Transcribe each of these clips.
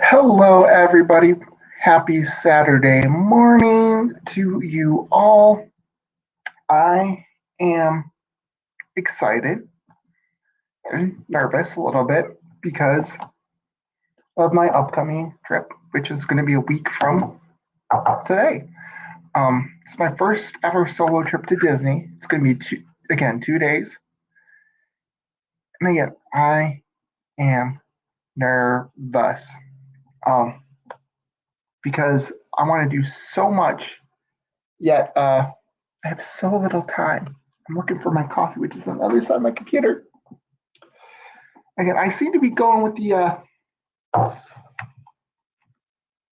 Hello, everybody. Happy Saturday morning to you all. I am excited and nervous a little bit because of my upcoming trip, which is going to be a week from today. It's my first ever solo trip to Disney. It's going to be 2 days. And again, I am nervous um, because I want to do so much, yet I have so little time. I'm looking for my coffee, which is on the other side of my computer. Again, I seem to be going with the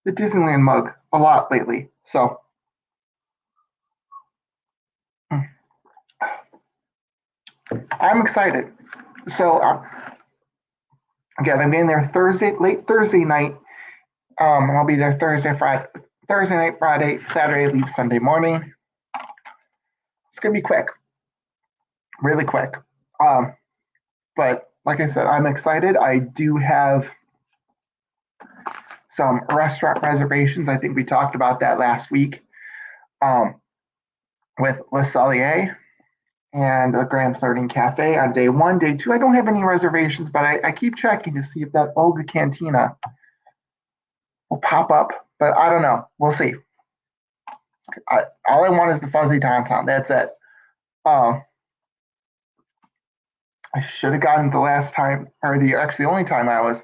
Disneyland mug a lot lately. So I'm excited. So again, I'm getting there late Thursday night. And I'll be there Thursday night, Friday, Saturday, leave Sunday morning. It's gonna be quick, really quick. But like I said, I'm excited. I do have some restaurant reservations. I think we talked about that last week with Le Cellier and the Grand Flirting Cafe on day one. Day two, I don't have any reservations, but I keep checking to see if that Olga Cantina will pop up. But I don't know. We'll see. All I want is the fuzzy tauntaun. That's it. I should have gotten the last time, or the only time I was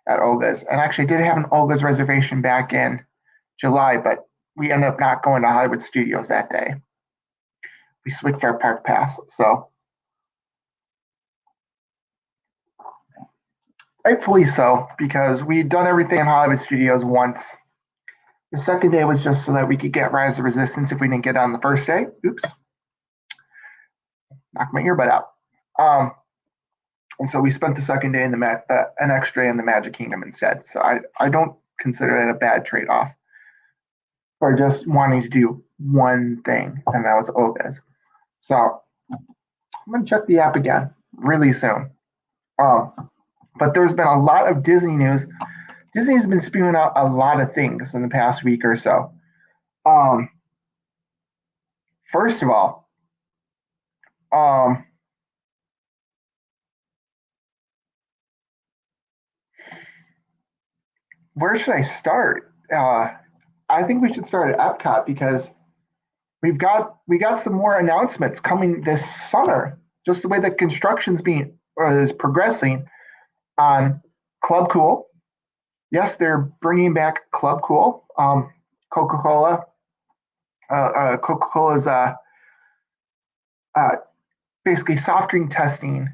at Olga's, and actually did have an Olga's reservation back in July, but we ended up not going to Hollywood Studios that day. We switched our park pass, so rightfully so, because we'd done everything in Hollywood Studios once. The second day was just so that we could get Rise of Resistance if we didn't get on the first day. Oops. Knocked my earbud out. And so we spent the second day in an extra in the Magic Kingdom instead. So I don't consider it a bad trade-off for just wanting to do one thing, and that was Olga's. So I'm going to check the app again really soon. But there's been a lot of Disney news. Disney's been spewing out a lot of things in the past week or so. First of all, where should I start? I think we should start at Epcot because we got some more announcements coming this summer. Just the way that construction's is progressing on Club Cool. Yes, they're bringing back Club Cool. Coca-Cola. Coca-Cola is basically soft drink testing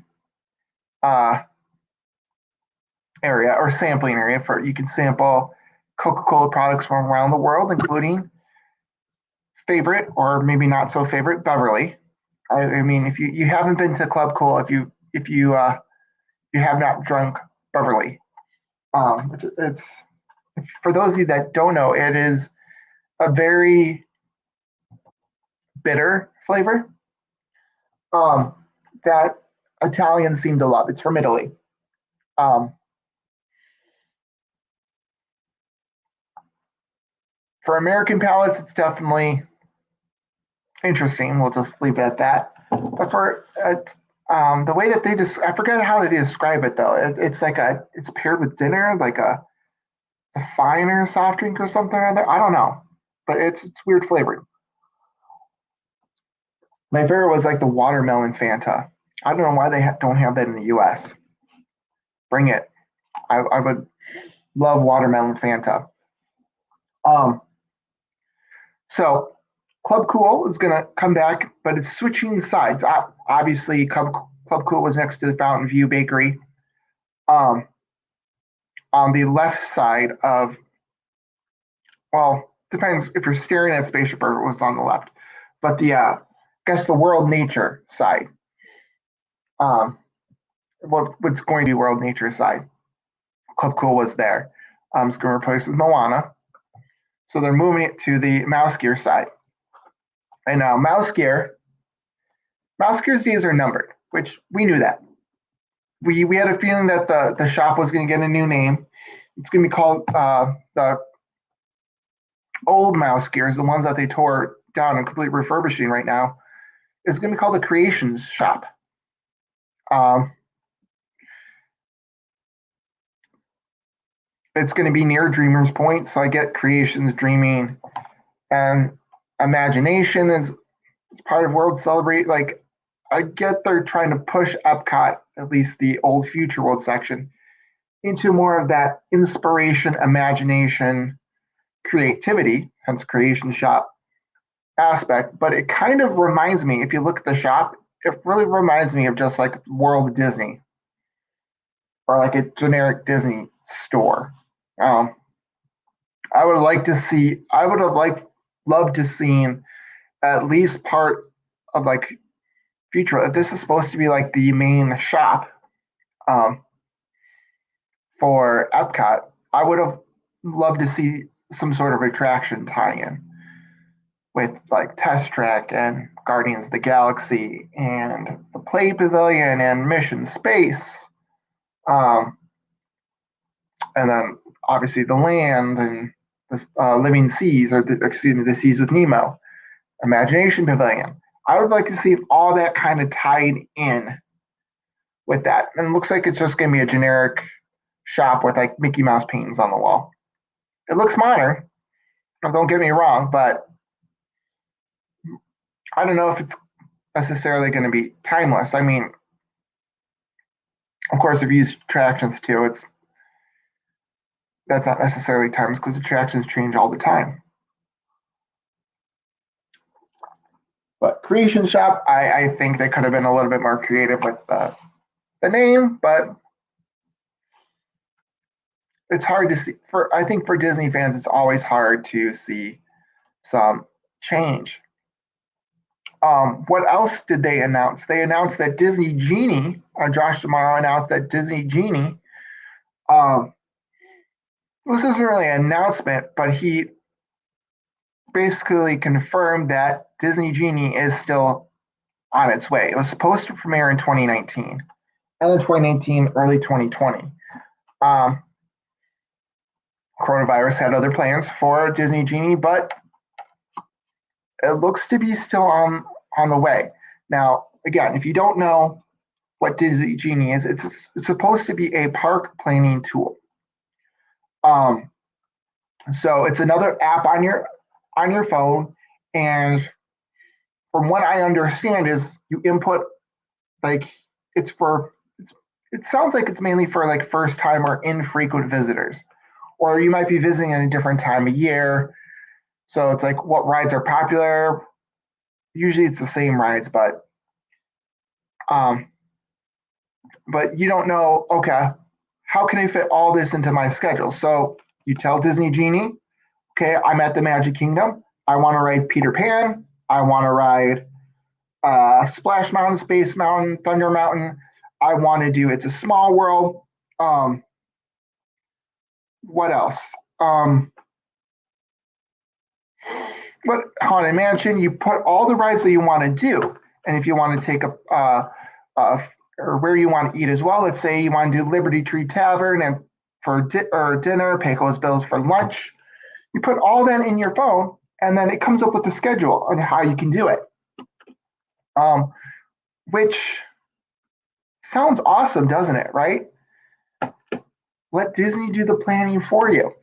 area or sampling area for you can sample Coca-Cola products from around the world, including favorite or maybe not so favorite Beverly. I mean, if you haven't been to Club Cool, if you have not drunk Beverly, it's for those of you that don't know, it is a very bitter flavor that Italians seem to love. It's from Italy. For American palates, it's definitely interesting. We'll just leave it at that. But for the way that I forget how they describe it though. It's like it's paired with dinner, like a finer soft drink or something. I don't know, but it's weird flavored. My favorite was like the watermelon Fanta. I don't know why they don't have that in the U.S. Bring it. I would love watermelon Fanta. So Club Cool is going to come back, but it's switching sides. Obviously, Club Cool was next to the Fountain View Bakery. On the left side of, well, depends if you're staring at Spaceship or it was on the left, but I guess the World Nature side. What's going to be World Nature side? Club Cool was there. It's going to replace with Moana. So they're moving it to the Mouse Gear side. And now Mouse Gear's days are numbered, which we knew that. We had a feeling that the shop was going to get a new name. It's going to be called the old mouse gears, the ones that they tore down and completely refurbishing right now. It's going to be called the Creations Shop. It's going to be near Dreamer's Point, so I get creations, dreaming, and imagination is part of World Celebrate. Like, I get they're trying to push Epcot, at least the old Future World section, into more of that inspiration, imagination, creativity, hence Creation Shop aspect. But it kind of reminds me, if you look at the shop, it really reminds me of just like World Disney or like a generic Disney store. I would like to see, I would have loved to seen at least part of like Future. If this is supposed to be like the main shop um, for Epcot, I would have loved to see some sort of attraction tie-in with like Test Track and Guardians of the Galaxy and the Play Pavilion and Mission Space, um, and then obviously the land and the Living Seas, or excuse me, the Seas with Nemo, Imagination Pavilion. I would like to see all that kind of tied in with that. And it looks like it's just going to be a generic shop with like Mickey Mouse paintings on the wall. It looks modern, don't get me wrong, but I don't know if it's necessarily going to be timeless. I mean, of course, if you use attractions too, that's not necessarily timeless because attractions change all the time. But Creation Shop, I think they could have been a little bit more creative with the name, but it's hard to see. I think for Disney fans, it's always hard to see some change. What else did they announce? They announced that Disney Genie, Josh D'Amaro announced that Disney Genie, this isn't really an announcement, but he basically confirmed that Disney Genie is still on its way. It was supposed to premiere in 2019, end of 2019, early 2020. Coronavirus had other plans for Disney Genie, but it looks to be still on the way. Now, again, if you don't know what Disney Genie is, it's supposed to be a park planning tool. So it's another app on your phone, and from what I understand is you input like it sounds like it's mainly for like first time or infrequent visitors, or you might be visiting at a different time of year. So it's like what rides are popular. Usually it's the same rides, but you don't know, okay, how can I fit all this into my schedule? So you tell Disney Genie, okay, I'm at the Magic Kingdom. I want to ride Peter Pan. I want to ride Splash Mountain, Space Mountain, Thunder Mountain. I want to do It's a Small World. What else? But Haunted Mansion, you put all the rides that you want to do. And if you want to take or where you want to eat as well, let's say you want to do Liberty Tree Tavern and for dinner, Pecos Bills for lunch. You put all that in your phone, and then it comes up with a schedule on how you can do it. Which sounds awesome, doesn't it, right? Let Disney do the planning for you.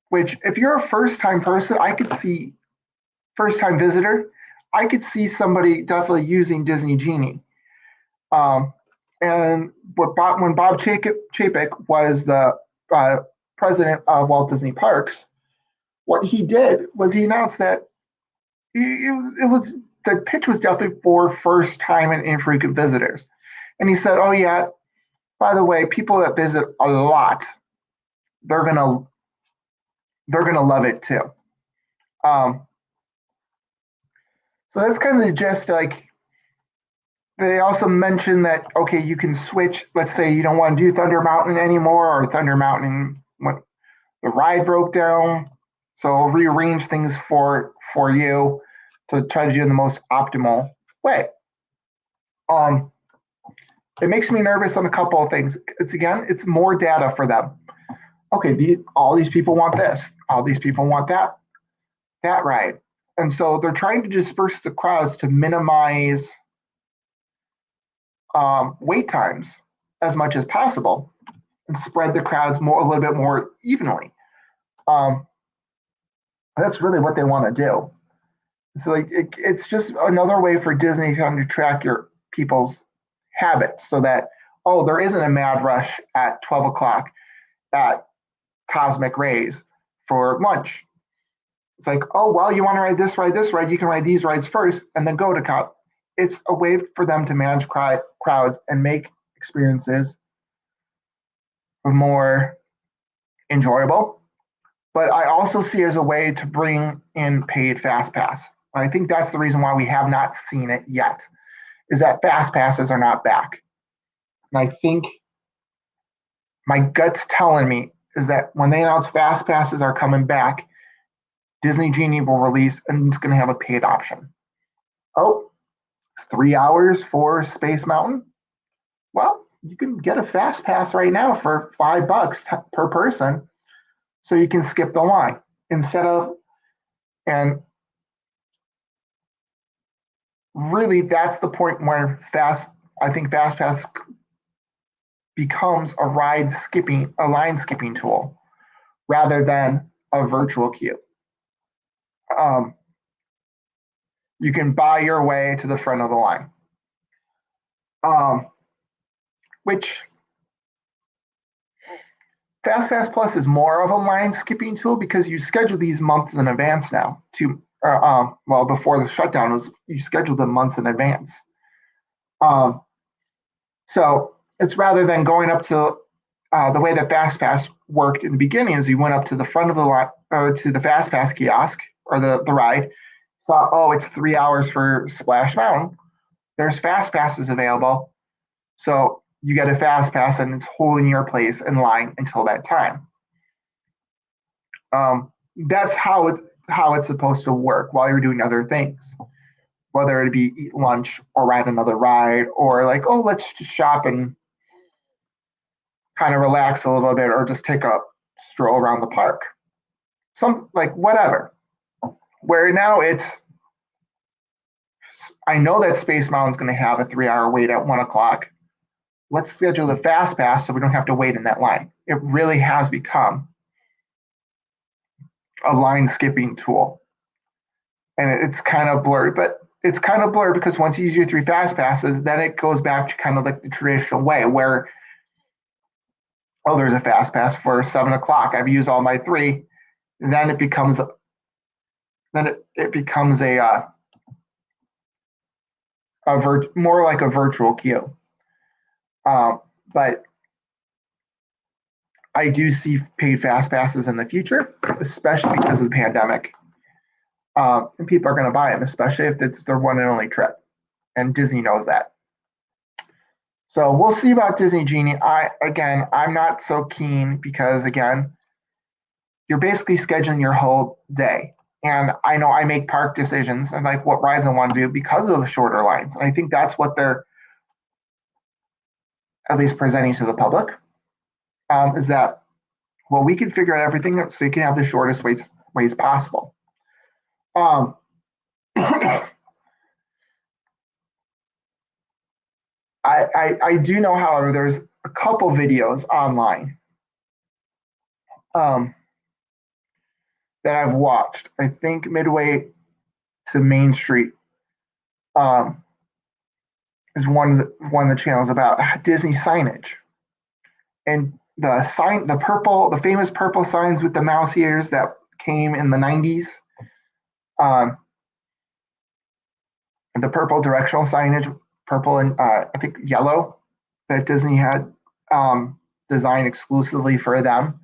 Which, if you're a first-time person, I could see, first-time visitor, I could see somebody definitely using Disney Genie. And when Bob Chapek was the president of Walt Disney Parks, what he did was he announced that the pitch was definitely for first-time and infrequent visitors. And he said, oh yeah, by the way, people that visit a lot, they're gonna love it too. So that's kind of just like, they also mentioned that, okay, you can switch. Let's say you don't want to do Thunder Mountain anymore, or Thunder Mountain, when the ride broke down. So it'll rearrange things for you to try to do in the most optimal way. it makes me nervous on a couple of things. It's more data for them. Okay, all these people want this, all these people want that ride. And so they're trying to disperse the crowds to minimize wait times as much as possible and spread the crowds a little bit more evenly. That's really what they want to do. So it's just another way for Disney to track your people's habits so that, oh, there isn't a mad rush at 12 o'clock at Cosmic Rays for lunch. It's like, oh, well, you want to ride this ride, you can ride these rides first and then go to It's a way for them to manage crowds and make experiences more enjoyable. But I also see it as a way to bring in paid Fast Pass. I think that's the reason why we have not seen it yet, is that Fast Passes are not back. And I think my gut's telling me is that when they announce Fast Passes are coming back, Disney Genie will release and it's going to have a paid option. Oh, 3 hours for Space Mountain? Well, you can get a Fast Pass right now for $5 per person, so you can skip the line instead of, and really that's the point where I think Fast Pass becomes a line skipping tool rather than a virtual queue. You can buy your way to the front of the line, which FastPass Plus is more of a line skipping tool because you schedule these months in advance now. Before the shutdown you scheduled them months in advance. So it's rather than going up to the way that FastPass worked in the beginning is you went up to the front of the line or to the FastPass kiosk or the ride, saw, oh, it's 3 hours for Splash Mountain. There's Fast Passes available. So you get a Fast Pass and it's holding your place in line until that time. That's how it's supposed to work while you're doing other things, whether it be eat lunch or ride another ride or like, oh, let's just shop and kind of relax a little bit or just take a stroll around the park. Something like whatever. Where now I know that Space Mountain's going to have a 3 hour wait at 1 o'clock. Let's schedule the Fast Pass so we don't have to wait in that line. It really has become a line skipping tool. And it's kind of blurred, but it's kind of blurred because once you use your 3 Fast Passes, then it goes back to kind of like the traditional way where, oh, there's a Fast Pass for 7 o'clock. I've used all my 3. And then it becomes more like a virtual queue. But I do see paid Fast Passes in the future, especially because of the pandemic. And people are going to buy them, especially if it's their one and only trip. And Disney knows that. So we'll see about Disney Genie. I'm not so keen because, again, you're basically scheduling your whole day. And I know I make park decisions and like what rides I want to do because of the shorter lines. And I think that's what they're at least presenting to the public, is that, well, we can figure out everything so you can have the shortest ways possible. I do know, however, there's a couple videos online that I've watched. I think Midway to Main Street is one of the channels about Disney signage and the famous purple signs with the mouse ears that came in the 90s. The purple directional signage, purple and I think yellow, that Disney had designed exclusively for them.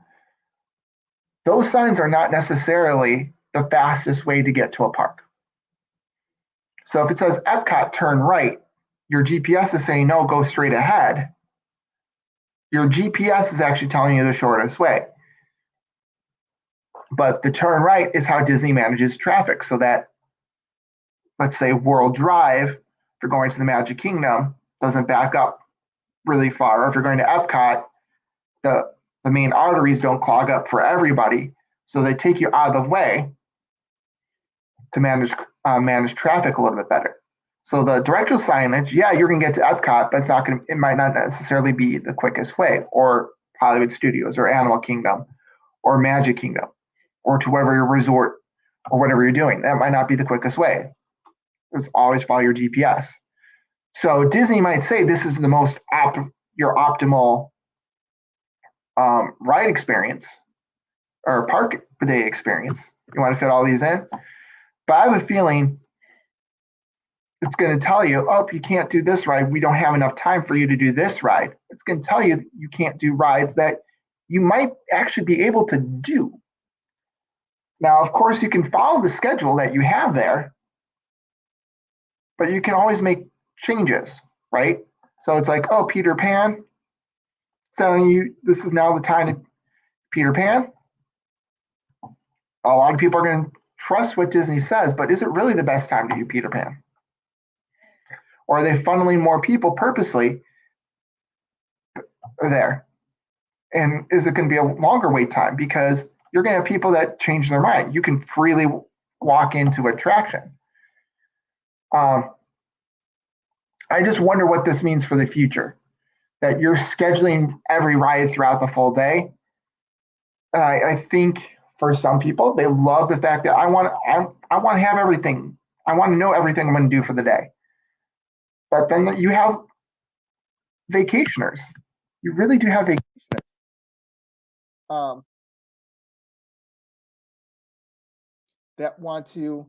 Those signs are not necessarily the fastest way to get to a park. So if it says Epcot, turn right, your GPS is saying, no, go straight ahead. Your GPS is actually telling you the shortest way. But the turn right is how Disney manages traffic so that, let's say, World Drive, if you're going to the Magic Kingdom, doesn't back up really far, or if you're going to Epcot, the main arteries don't clog up for everybody, so they take you out of the way to manage traffic a little bit better. So the directional signage, yeah, you're going to get to Epcot, but it might not necessarily be the quickest way, or Hollywood Studios, or Animal Kingdom, or Magic Kingdom, or to whatever your resort, or whatever you're doing. That might not be the quickest way. Just always follow your GPS. So Disney might say this is the most your optimal ride experience or park day experience. You want to fit all these in, but I have a feeling it's going to tell you, oh, you can't do this ride. We don't have enough time for you to do this ride. It's going to tell you you can't do rides that you might actually be able to do. Now, of course, you can follow the schedule that you have there, but you can always make changes, right? So it's like, oh, Peter Pan, telling you this is now the time to Peter Pan. A lot of people are going to trust what Disney says, but is it really the best time to do Peter Pan? Or are they funneling more people purposely there? And is it going to be a longer wait time? Because you're going to have people that change their mind. You can freely walk into attraction. I just wonder what this means for the future, that you're scheduling every ride throughout the full day. I think for some people, they love the fact that I want to have everything. I want to know everything I'm going to do for the day. But then you have vacationers. You really do have vacationers. That want to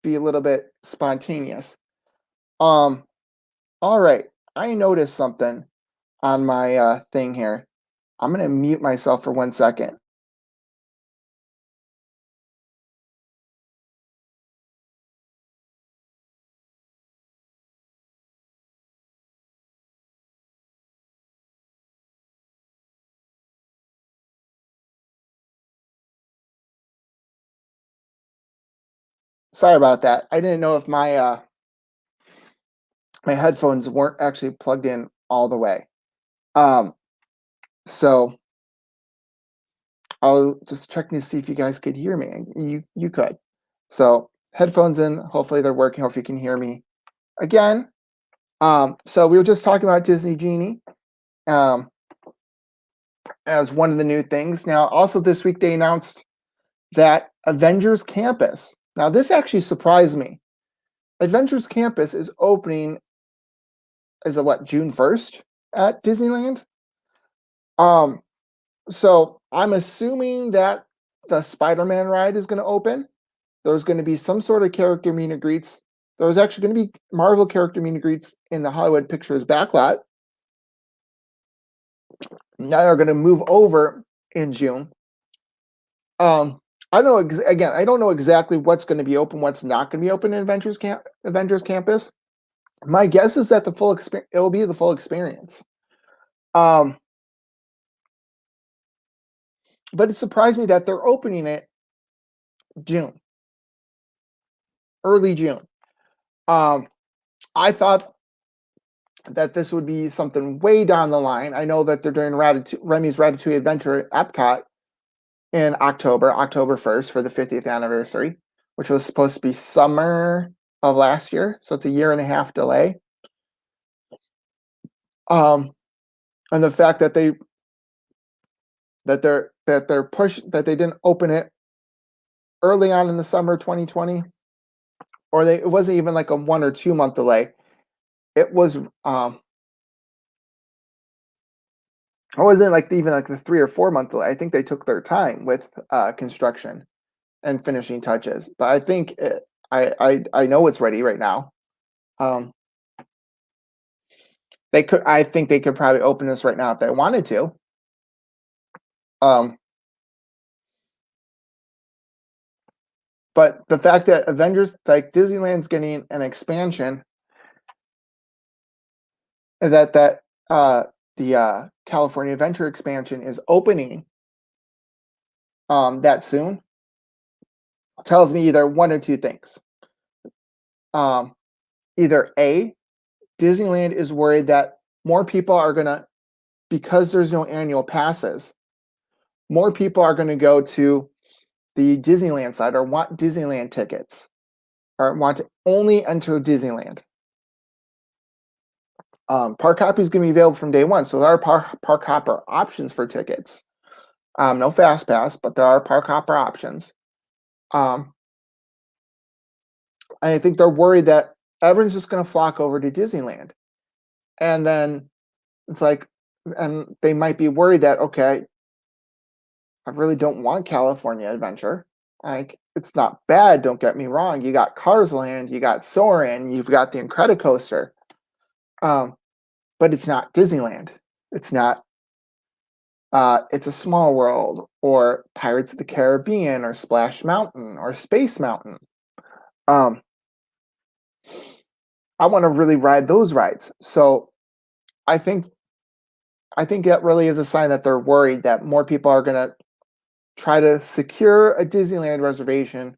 be a little bit spontaneous. All right, I noticed something on my thing here. I'm going to mute myself for 1 second. Sorry about that. I didn't know if my headphones weren't actually plugged in all the way. So I was just checking to see if you guys could hear me. You could. So headphones in. Hopefully they're working. Hope you can hear me again. So we were just talking about Disney Genie as one of the new things. Now, also this week they announced that Avengers Campus. Now, this actually surprised me. Avengers Campus is opening as of June 1st at Disneyland. So I'm assuming that the Spider-Man ride is going to open. There's going to be some sort of character meet and greets. There's actually going to be Marvel character meet and greets in the Hollywood Pictures backlot. Now they're going to move over in June. I don't know. Again, I don't know exactly what's going to be open, what's not going to be open in Avengers Campus. My guess is that it will be the full experience. But it surprised me that they're opening it early June. I thought that this would be something way down the line. I know that they're doing Remy's Ratatouille Adventure at Epcot in October 1st for the 50th anniversary, which was supposed to be summer of last year. So it's a 1.5 year delay. And the fact that they didn't open it early on in the summer 2020, or it wasn't even like a 1 or 2 month delay. It was it wasn't even like the 3 or 4 month delay. I think they took their time with construction and finishing touches. But I think I know it's ready right now. I think they could probably open this right now if they wanted to. But the fact that Avengers, like Disneyland's getting an expansion, and that the California Adventure expansion is opening that soon. tells me either one or two things. Either A, Disneyland is worried that more people are gonna, because there's no annual passes, more people are gonna go to the Disneyland side or want Disneyland tickets or want to only enter Disneyland. Park hopper is going to be available from day one, so there are park hopper options for tickets. No fast pass, but there are park hopper options. I think they're worried that everyone's just going to flock over to Disneyland, and then it's like, and they might be worried that, okay, I really don't want California Adventure. Like, it's not bad, don't get me wrong. You got Cars Land, you got Soarin', you've got the Incredicoaster. But it's not Disneyland. It's not, It's a Small World or Pirates of the Caribbean or Splash Mountain or Space Mountain. I want to really ride those rides. So I think that really is a sign that they're worried that more people are going to try to secure a Disneyland reservation,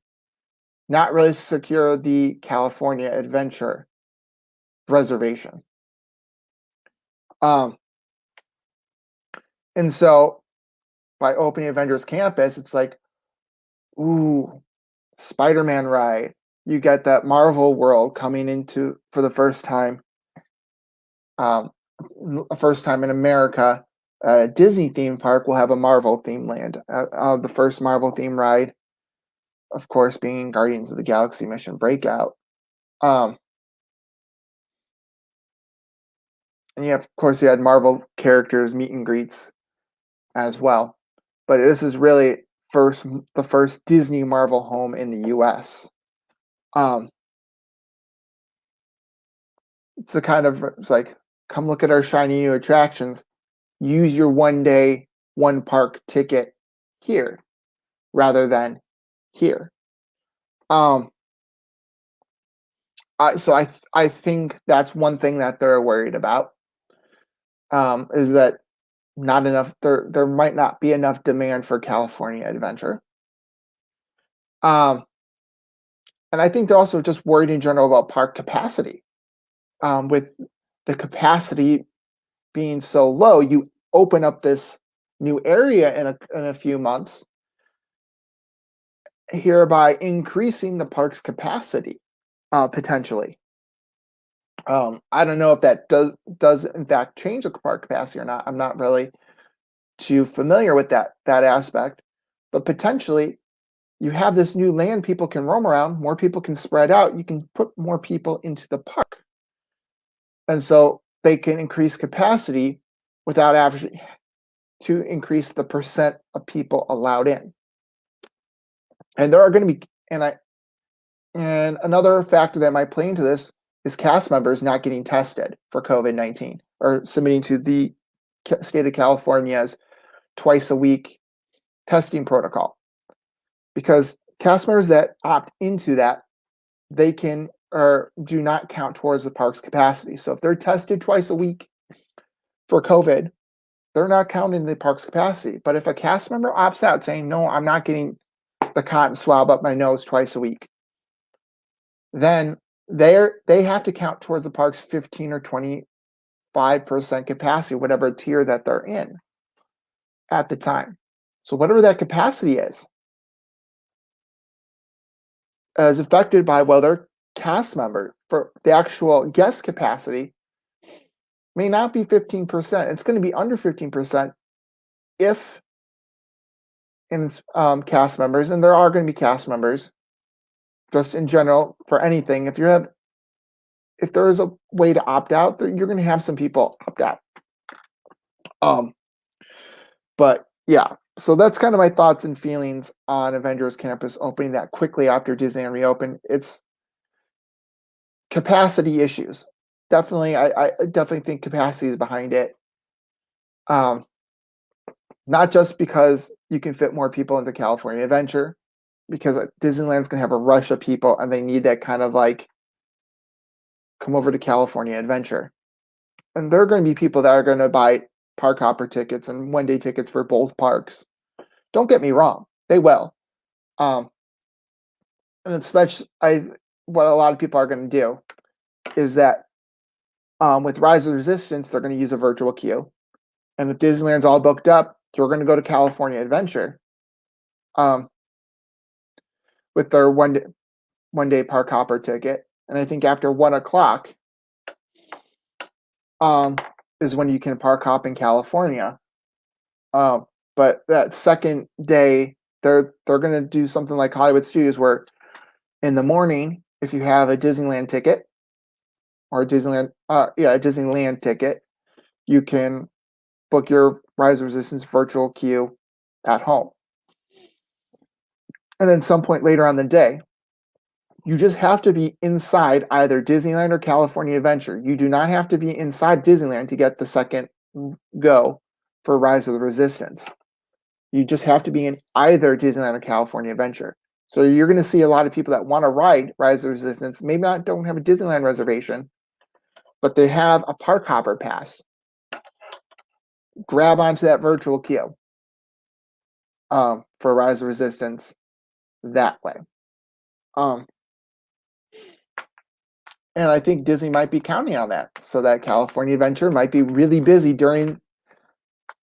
not really secure the California Adventure reservation. And so by opening Avengers Campus, it's like, ooh, Spider-Man ride. You get that Marvel world coming into for the first time. First time in America, a Disney theme park will have a Marvel themed land. The first Marvel theme ride, of course, being Guardians of the Galaxy Mission Breakout. And of course, you had Marvel characters meet and greets as well. But this is really the first Disney Marvel home in the U.S. It's like, come look at our shiny new attractions. Use your 1 day, 1 park ticket here rather than here. I think that's one thing that they're worried about. Is that not enough? There might not be enough demand for California Adventure. And I think they're also just worried in general about park capacity. With the capacity being so low, you open up this new area in a few months, hereby increasing the park's capacity potentially. I don't know if that does in fact change the park capacity or not. I'm not really too familiar with that aspect, but potentially you have this new land people can roam around, more people can spread out, you can put more people into the park. And so they can increase capacity without actually to increase the percent of people allowed in. And there are going to be, and another factor that might play into this is cast members not getting tested for COVID-19 or submitting to the state of California's twice a week testing protocol. Because cast members that opt into that, they can or do not count towards the park's capacity. So if they're tested twice a week for COVID, they're not counting the park's capacity. But if a cast member opts out saying, no, I'm not getting the cotton swab up my nose twice a week, then they have to count towards the park's 15 or 25% capacity, whatever tier that they're in at the time. So whatever that capacity is affected by whether cast member for the actual guest capacity may not be 15%. It's going to be under 15% if in cast members, and there are going to be cast members just in general for anything. If there is a way to opt out, you're going to have some people opt out. But yeah, so that's kind of my thoughts and feelings on Avengers Campus opening that quickly after Disneyland reopened. It's capacity issues. Definitely, I definitely think capacity is behind it. Not just because you can fit more people into California Adventure, because Disneyland's going to have a rush of people and they need that kind of like, come over to California Adventure. And there are going to be people that are going to buy park hopper tickets and 1 day tickets for both parks. Don't get me wrong, they will. and especially what a lot of people are going to do is that with Rise of Resistance, they're going to use a virtual queue. And if Disneyland's all booked up, you're going to go to California Adventure with their one day park hopper ticket. And I think after 1 o'clock is when you can park hop in California. But that second day, they're going to do something like Hollywood Studios, where in the morning, if you have a Disneyland ticket or a Disneyland ticket, you can book your Rise of Resistance virtual queue at home. And then some point later on the day, you just have to be inside either Disneyland or California Adventure. You do not have to be inside Disneyland to get the second go for Rise of the Resistance. You just have to be in either Disneyland or California Adventure. So you're going to see a lot of people that want to ride Rise of the Resistance, maybe don't have a Disneyland reservation, but they have a park hopper pass. Grab onto that virtual queue for Rise of Resistance that way. And I think Disney might be counting on that, so that California Adventure might be really busy during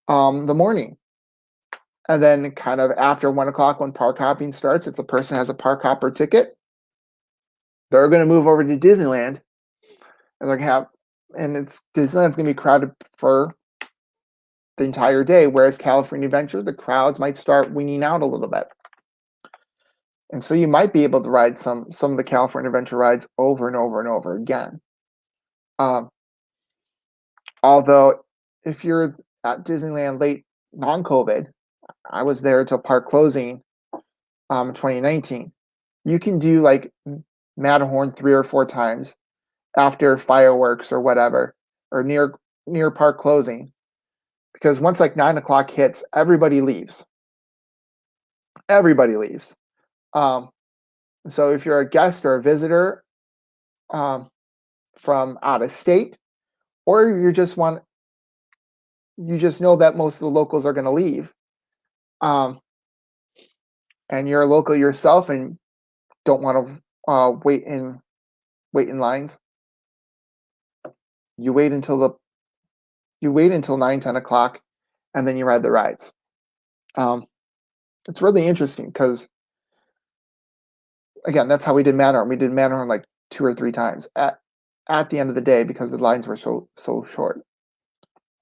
the morning. And then kind of after 1 o'clock when park hopping starts, if the person has a park hopper ticket, they're going to move over to Disneyland, and Disneyland's going to be crowded for the entire day, whereas California Adventure, the crowds might start weaning out a little bit. And so you might be able to ride some of the California Adventure rides over and over and over again. Although if you're at Disneyland late non-COVID, I was there till park closing 2019. You can do like Matterhorn 3 or 4 times after fireworks or whatever, or near park closing. Because once like 9 o'clock hits, everybody leaves. Everybody leaves. So if you're a guest or a visitor from out of state, or you just know that most of the locals are going to leave, and you're a local yourself and don't want to wait in lines, you wait until 9, 10 o'clock, and then you ride the rides. It's really interesting because, again, that's how we did Matterhorn. We did Matterhorn like 2 or 3 times at the end of the day because the lines were so short.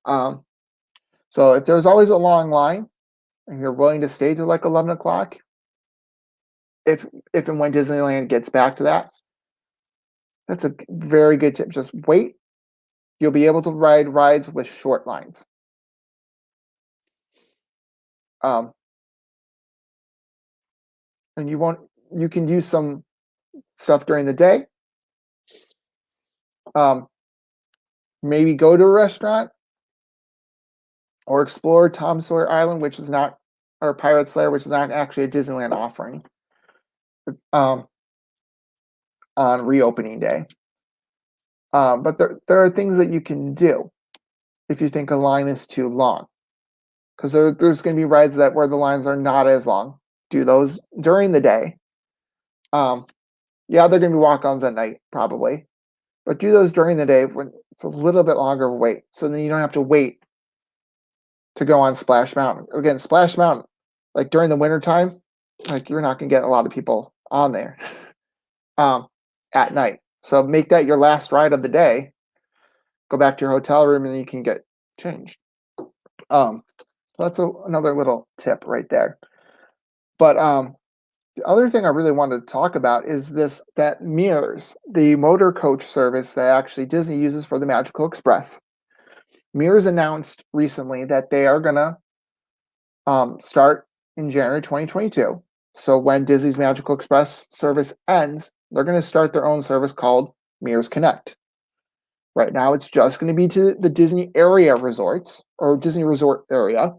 So if there's always a long line and you're willing to stay till like 11 o'clock, if and when Disneyland gets back to that, that's a very good tip. Just wait. You'll be able to ride rides with short lines. And you can do some stuff during the day. Maybe go to a restaurant or explore Tom Sawyer Island, or Pirate's Lair, which is not actually a Disneyland offering on reopening day. But there are things that you can do if you think a line is too long, because there's going to be rides where the lines are not as long. Do those during the day. They're going to be walk-ons at night probably, but do those during the day when it's a little bit longer of a wait, so then you don't have to wait to go on Splash Mountain. Again, Splash Mountain, like during the wintertime, like you're not going to get a lot of people on there at night. So make that your last ride of the day. Go back to your hotel room and then you can get changed. That's another little tip right there. But the other thing I really wanted to talk about is that Mears, the motor coach service that actually Disney uses for the Magical Express. Mears announced recently that they are going to start in January 2022. So when Disney's Magical Express service ends, they're going to start their own service called Mears Connect. Right now, it's just going to be to the Disney area resorts or Disney Resort area.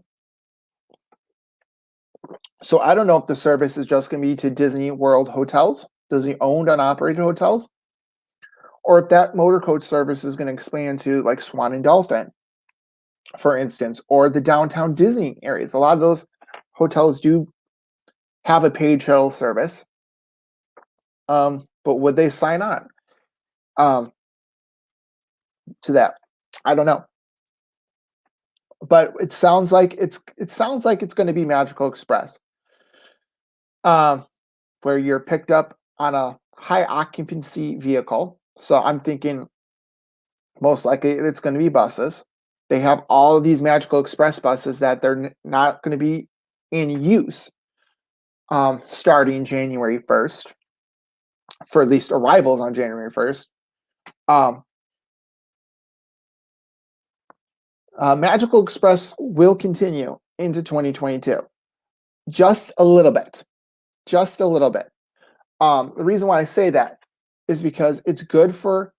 So I don't know if the service is just going to be to Disney World hotels, Disney owned and operated hotels, or if that motor coach service is going to expand to like Swan and Dolphin, for instance, or the downtown Disney areas. A lot of those hotels do have a paid shuttle service. But would they sign on to that? I don't know. But it sounds like it's going to be Magical Express, where you're picked up on a high occupancy vehicle. So I'm thinking most likely it's going to be buses. They have all of these Magical Express buses that they're not going to be in use starting January 1st, for at least arrivals on January 1st. Magical Express will continue into 2022. Just a little bit. Just a little bit. The reason why I say that is because it's good for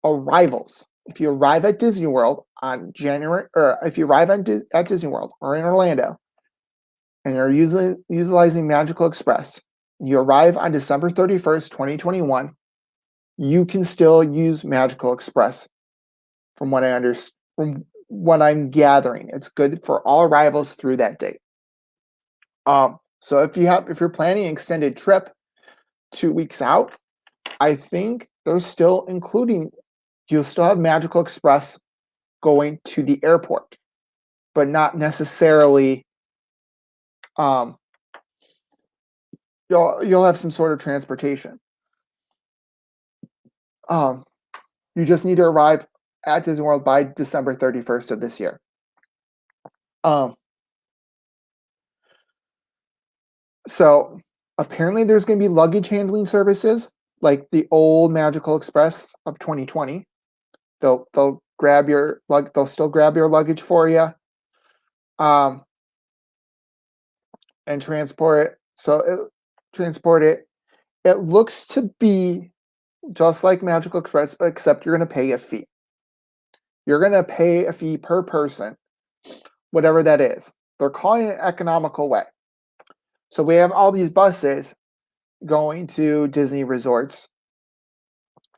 arrivals. If you arrive at Disney World on January, or if you arrive at Disney World or in Orlando, and you're utilizing Magical Express, you arrive on December 31st, 2021, you can still use Magical Express. From what from what I'm gathering, it's good for all arrivals through that date. So if you're planning an extended trip 2 weeks out, I think they're still you'll still have Magical Express going to the airport, but not necessarily. You'll have some sort of transportation. You just need to arrive at Disney World by December 31st of this year. So apparently there's going to be luggage handling services like the old Magical Express of 2020. They'll still grab your luggage for you, and transport it. It looks to be just like Magical Express, but except you're going to pay a fee. You're going to pay a fee per person, whatever that is. They're calling it an economical way. So we have all these buses going to Disney resorts.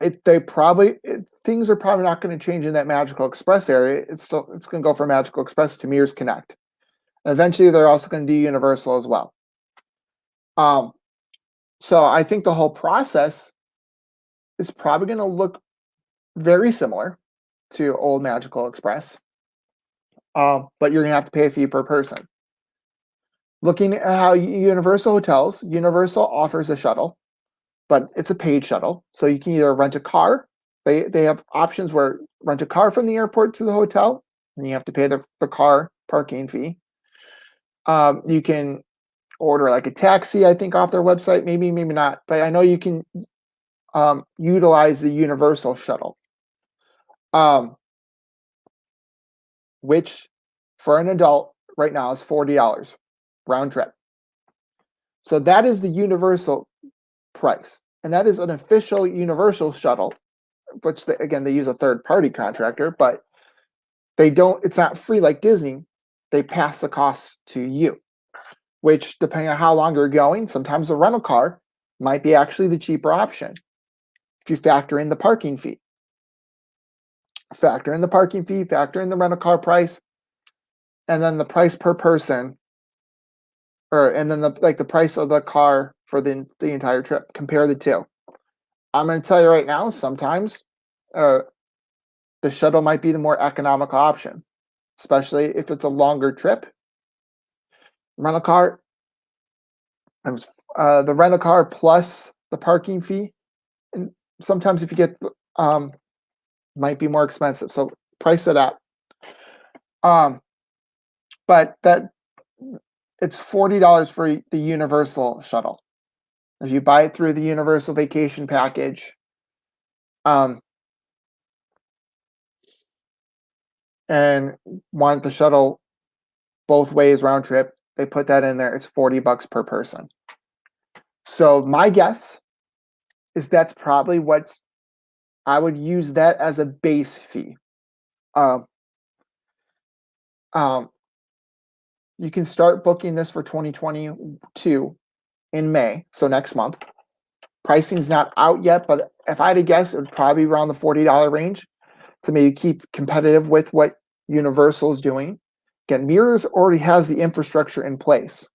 Things are probably not going to change in that Magical Express area. It's going to go from Magical Express to Mears Connect. And eventually, they're also going to do Universal as well. So I think the whole process is probably going to look very similar to old Magical Express, but you're going to have to pay a fee per person. Looking at how Universal offers a shuttle, but it's a paid shuttle. So you can either rent a car. They have options where rent a car from the airport to the hotel, and you have to pay the car parking fee. You can order like a taxi, I think, off their website. Maybe not. But I know you can utilize the Universal shuttle, which for an adult right now is $40 round trip. So that is the Universal price. And that is an official Universal shuttle, which they use a third-party contractor, but it's not free like Disney. They pass the cost to you, which, depending on how long you're going, sometimes the rental car might be actually the cheaper option if you factor in the parking fee. Factor in the rental car price, and then the price per person, and then the price of the car for the entire trip. Compare the two. I'm going to tell you right now, sometimes the shuttle might be the more economical option, especially if it's a longer trip. Rental car, the rental car plus the parking fee, and sometimes if you get might be more expensive. So price it out. But it's $40 for the Universal shuttle. If you buy it through the Universal Vacation Package, and want the shuttle both ways round trip, they put that in there. It's $40 per person. So my guess is that's probably I would use that as a base fee. You can start booking this for 2022 in May, so next month. Pricing's not out yet, but if I had to guess, it would probably be around the $40 range to maybe keep competitive with what Universal's doing. Again, Mears already has the infrastructure in place.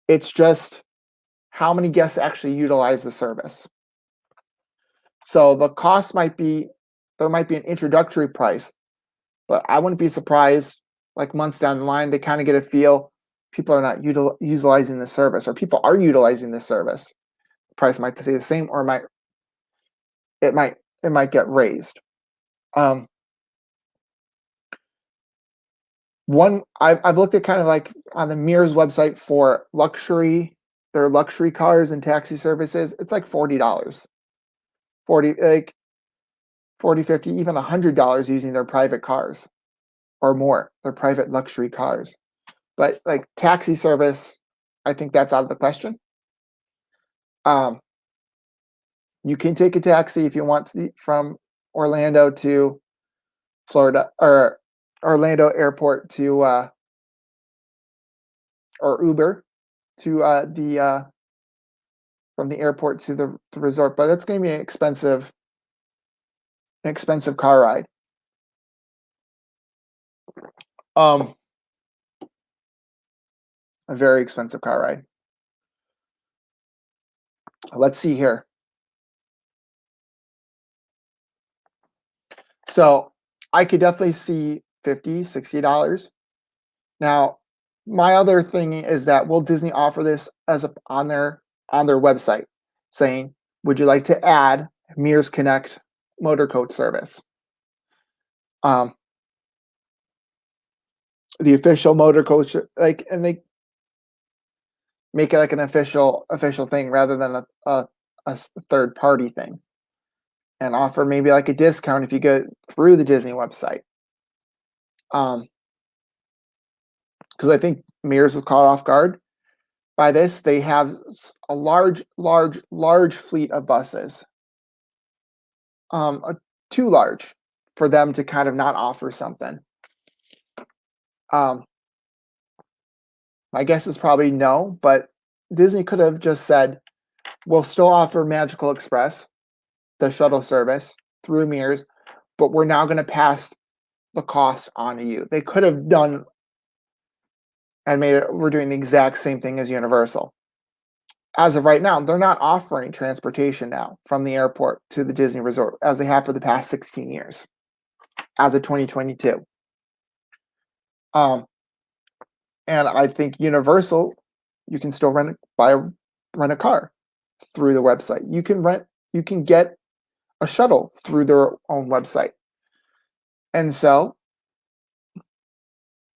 It's just how many guests actually utilize the service. So the cost there might be an introductory price, but I wouldn't be surprised, like months down the line, they kind of get a feel people are not utilizing the service, or people are utilizing the service. The price might stay the same, or it might get raised. I've looked at kind of like on the Mears website for their luxury cars and taxi services. It's like $40, 50, even $100 using their private cars or more, their private luxury cars. But like taxi service, I think that's out of the question. You can take a taxi if you want from Orlando to Florida, or Orlando Airport to or Uber to from the airport to the resort, but that's going to be an expensive car ride. A very expensive car ride. Let's see here. So I could definitely see $50, $60. Now, my other thing is that will Disney offer this on their website, saying, would you like to add Mears Connect motor coach service? The official motor coach, and they make it like an official thing rather than a third party thing, and offer maybe like a discount if you go through the Disney website. Because I think Mears was caught off guard by this. They have a large fleet of buses, too large for them to kind of not offer something. My guess is probably no, but Disney could have just said, we'll still offer Magical Express, the shuttle service, through Mears, but we're now going to pass the cost on to you. They could have done and we're doing the exact same thing as Universal. As of right now, they're not offering transportation now from the airport to the Disney Resort as they have for the past 16 years, as of 2022. And I think Universal, you can still rent a car through the website. You can get a shuttle through their own website. And so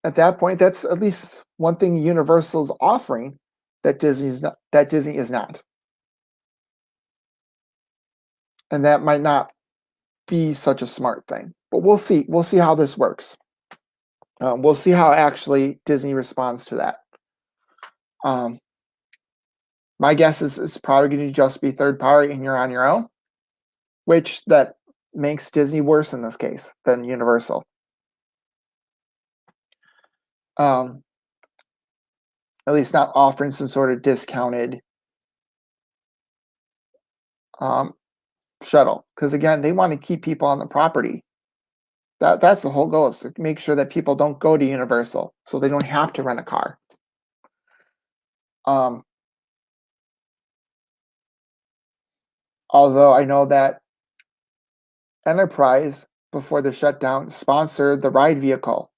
at that point, that's at least one thing Universal's offering that Disney is not. And that might not be such a smart thing. But we'll see. We'll see how this works. We'll see how actually Disney responds to that. My guess is it's probably going to just be third party and you're on your own, which that makes Disney worse in this case than Universal. At least not offering some sort of discounted shuttle, because again, they want to keep people on the property. That's the whole goal, is to make sure that people don't go to Universal, so they don't have to rent a car. Although I know that Enterprise, before the shutdown, sponsored the ride vehicle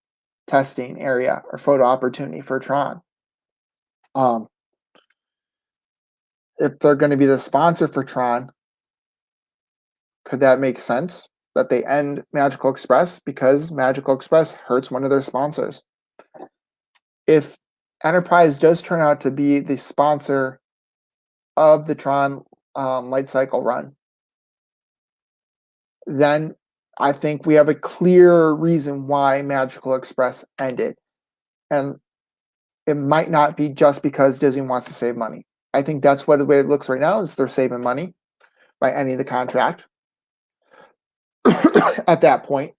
testing area or photo opportunity for Tron. If they're going to be the sponsor for Tron, could that make sense that they end Magical Express because Magical Express hurts one of their sponsors? If Enterprise does turn out to be the sponsor of the Tron Light Cycle run, then I think we have a clear reason why Magical Express ended. And it might not be just because Disney wants to save money. I think that's the way it looks right now, is they're saving money by ending the contract at that point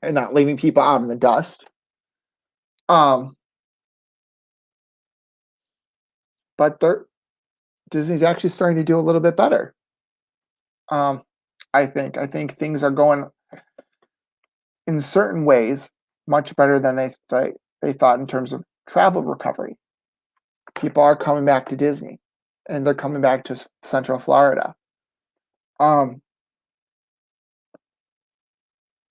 and not leaving people out in the dust. But Disney's actually starting to do a little bit better. I think things are going in certain ways much better than they thought in terms of travel recovery. People are coming back to Disney, and they're coming back to Central Florida.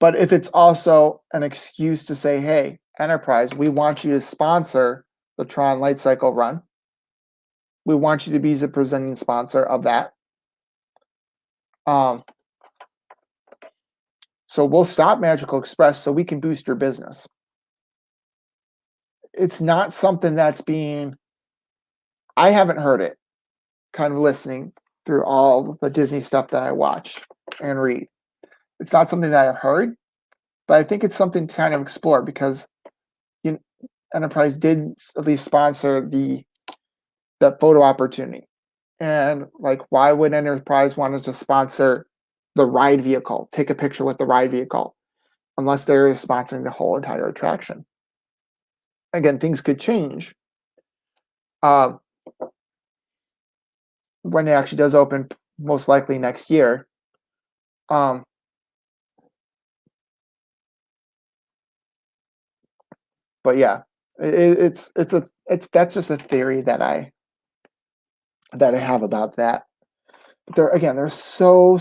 But if it's also an excuse to say, hey, Enterprise, we want you to sponsor the Tron Light Cycle run. We want you to be the presenting sponsor of that. So we'll stop Magical Express so we can boost your business. It's not something that's I haven't heard it, kind of listening through all the Disney stuff that I watch and read. It's not something that I've heard, but I think it's something to kind of explore because Enterprise did at least sponsor that photo opportunity. And like, why would Enterprise want us to sponsor the ride vehicle, take a picture with the ride vehicle, unless they're sponsoring the whole entire attraction? Again, things could change when it actually does open, most likely next year. But yeah, that's just a theory that I have about that. But there's so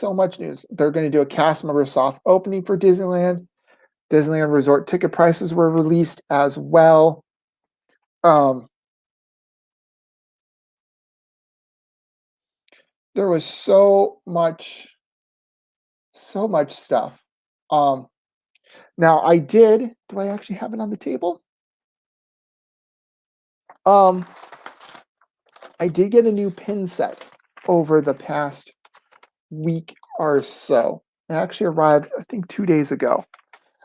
much news. They're going to do a cast member soft opening for Disneyland. Disneyland Resort ticket prices were released as well. There was so much stuff. Now do I actually have it on the table? I did get a new pin set over the past week or so. It actually arrived, I think, 2 days ago.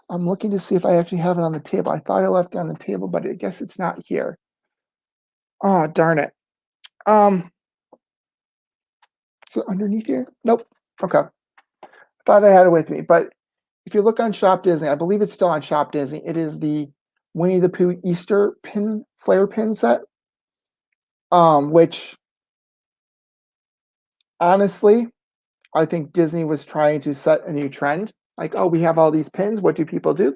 I'm looking to see if I actually have it on the table. I thought I left it on the table, but I guess it's not here. Oh, darn it. Is it underneath here? Nope. Okay. Thought I had it with me, but if you look on Shop Disney, I believe it's still on Shop Disney. It is the Winnie the Pooh Easter flare pin set, which honestly, I think Disney was trying to set a new trend. Like, oh, we have all these pins. What do people do?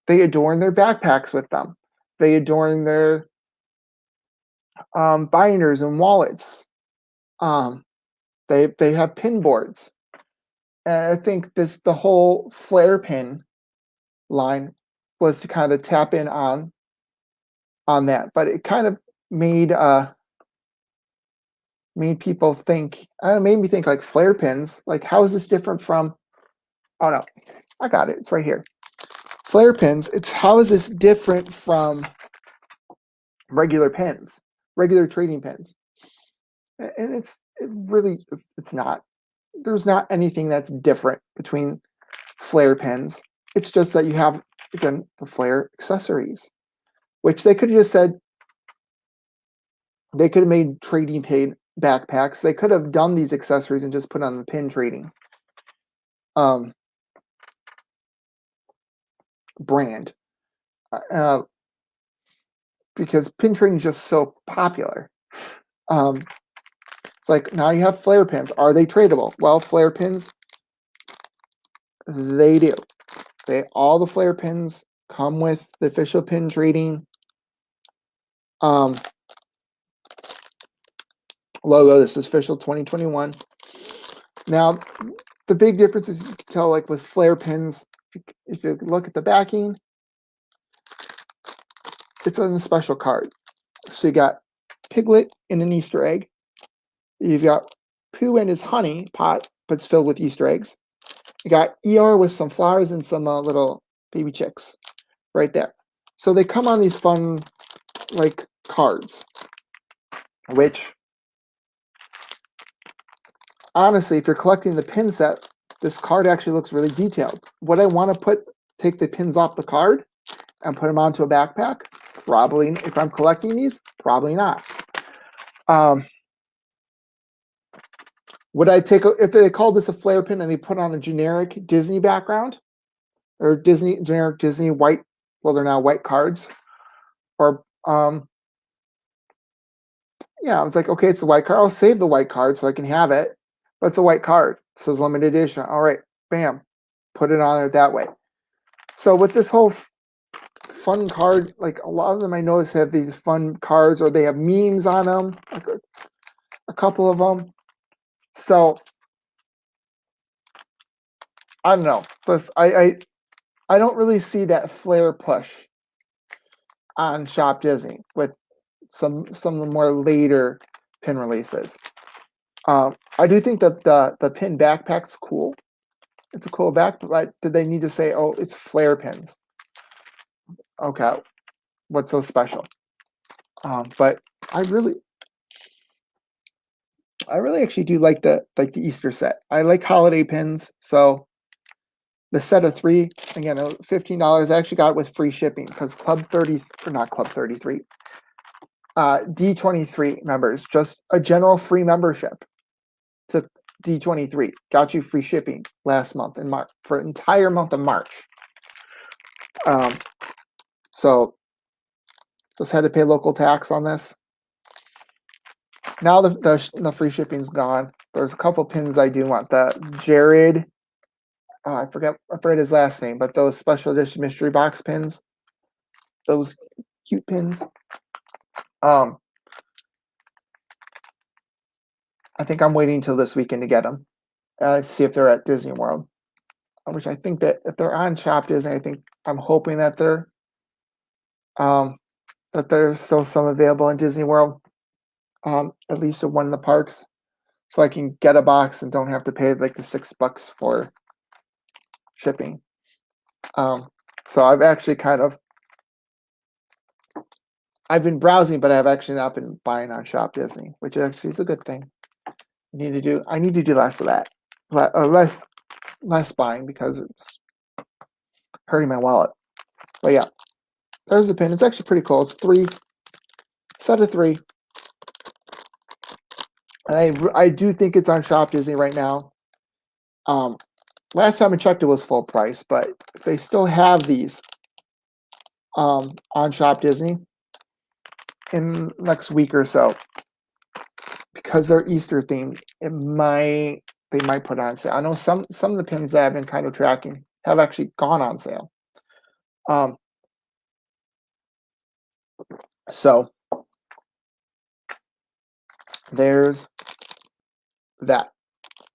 They adorn their backpacks with them. They adorn their binders and wallets. They have pin boards. And I think the whole flare pin line was to kind of tap in on that, but it kind of made people think. Made me think like flare pins. Like, how is this different from? Oh no, I got it. It's right here. Flare pins. It's how is this different from regular pins, regular trading pins? And it's not. There's not anything that's different between flare pins. It's just that you have, again, the flare accessories, which they could have just said, they could have made trading paid backpacks. They could have done these accessories and just put on the pin trading brand. Because pin trading is just so popular. It's like, now you have flare pins. Are they tradable? Well, flare pins, they do. All the flare pins come with the official pin trading logo. This is official 2021. Now, the big difference is you can tell, like with flare pins, if you look at the backing, it's on a special card. So you got Piglet and an Easter egg. You've got Pooh and his honey pot, but it's filled with Easter eggs. You got ER with some flowers and some little baby chicks right there. So they come on these fun, like, cards, which, honestly, if you're collecting the pin set, this card actually looks really detailed. Would I want to take the pins off the card and put them onto a backpack? Probably. If I'm collecting these, probably not. Would I if they called this a flare pin and they put on a generic Disney background, or generic Disney white, well, they're now white cards, or yeah, I was like, okay, it's a white card. I'll save the white card so I can have it, but it's a white card. It says limited edition. All right, bam, put it on it that way. So with this whole fun card. Like a lot of them, I notice have these fun cards, or they have memes on them. Like a couple of them. So I don't know. Plus, I don't really see that flare push on Shop Disney with some of the more later pin releases. I do think that the pin backpack's cool. It's a cool back, but did they need to say, oh, it's flare pins? Okay, what's so special? But I really actually do like the Easter set. I like holiday pins, so the set of 3, again, $15. I actually got it with free shipping because Club 30, or not Club 33, D23 members, just a general free membership to D23 got you free shipping last month in March, for an entire month of March. So just had to pay local tax on this. Now the free shipping's gone. There's a couple pins I do want. The Jared, I forget his last name, but those special edition mystery box pins, those cute pins. I think I'm waiting till this weekend to get them. See if they're at Disney World. Which I think that if they're on Shop Disney, I'm hoping that there's still some available in Disney World. At least at one of the parks, so I can get a box and don't have to pay like the $6 for shipping. So I've actually I've been browsing, but I've actually not been buying on Shop Disney, which actually is a good thing. I need to do less of that, less buying, because it's hurting my wallet. But yeah, there's the pin. It's actually pretty cool. It's 3 set of 3. And I do think it's on Shop Disney right now. Last time I checked, it was full price, but if they still have these on Shop Disney in next week or so, because they're Easter themed, they might put on sale. I know some of the pins that I've been kind of tracking have actually gone on sale. So there's that.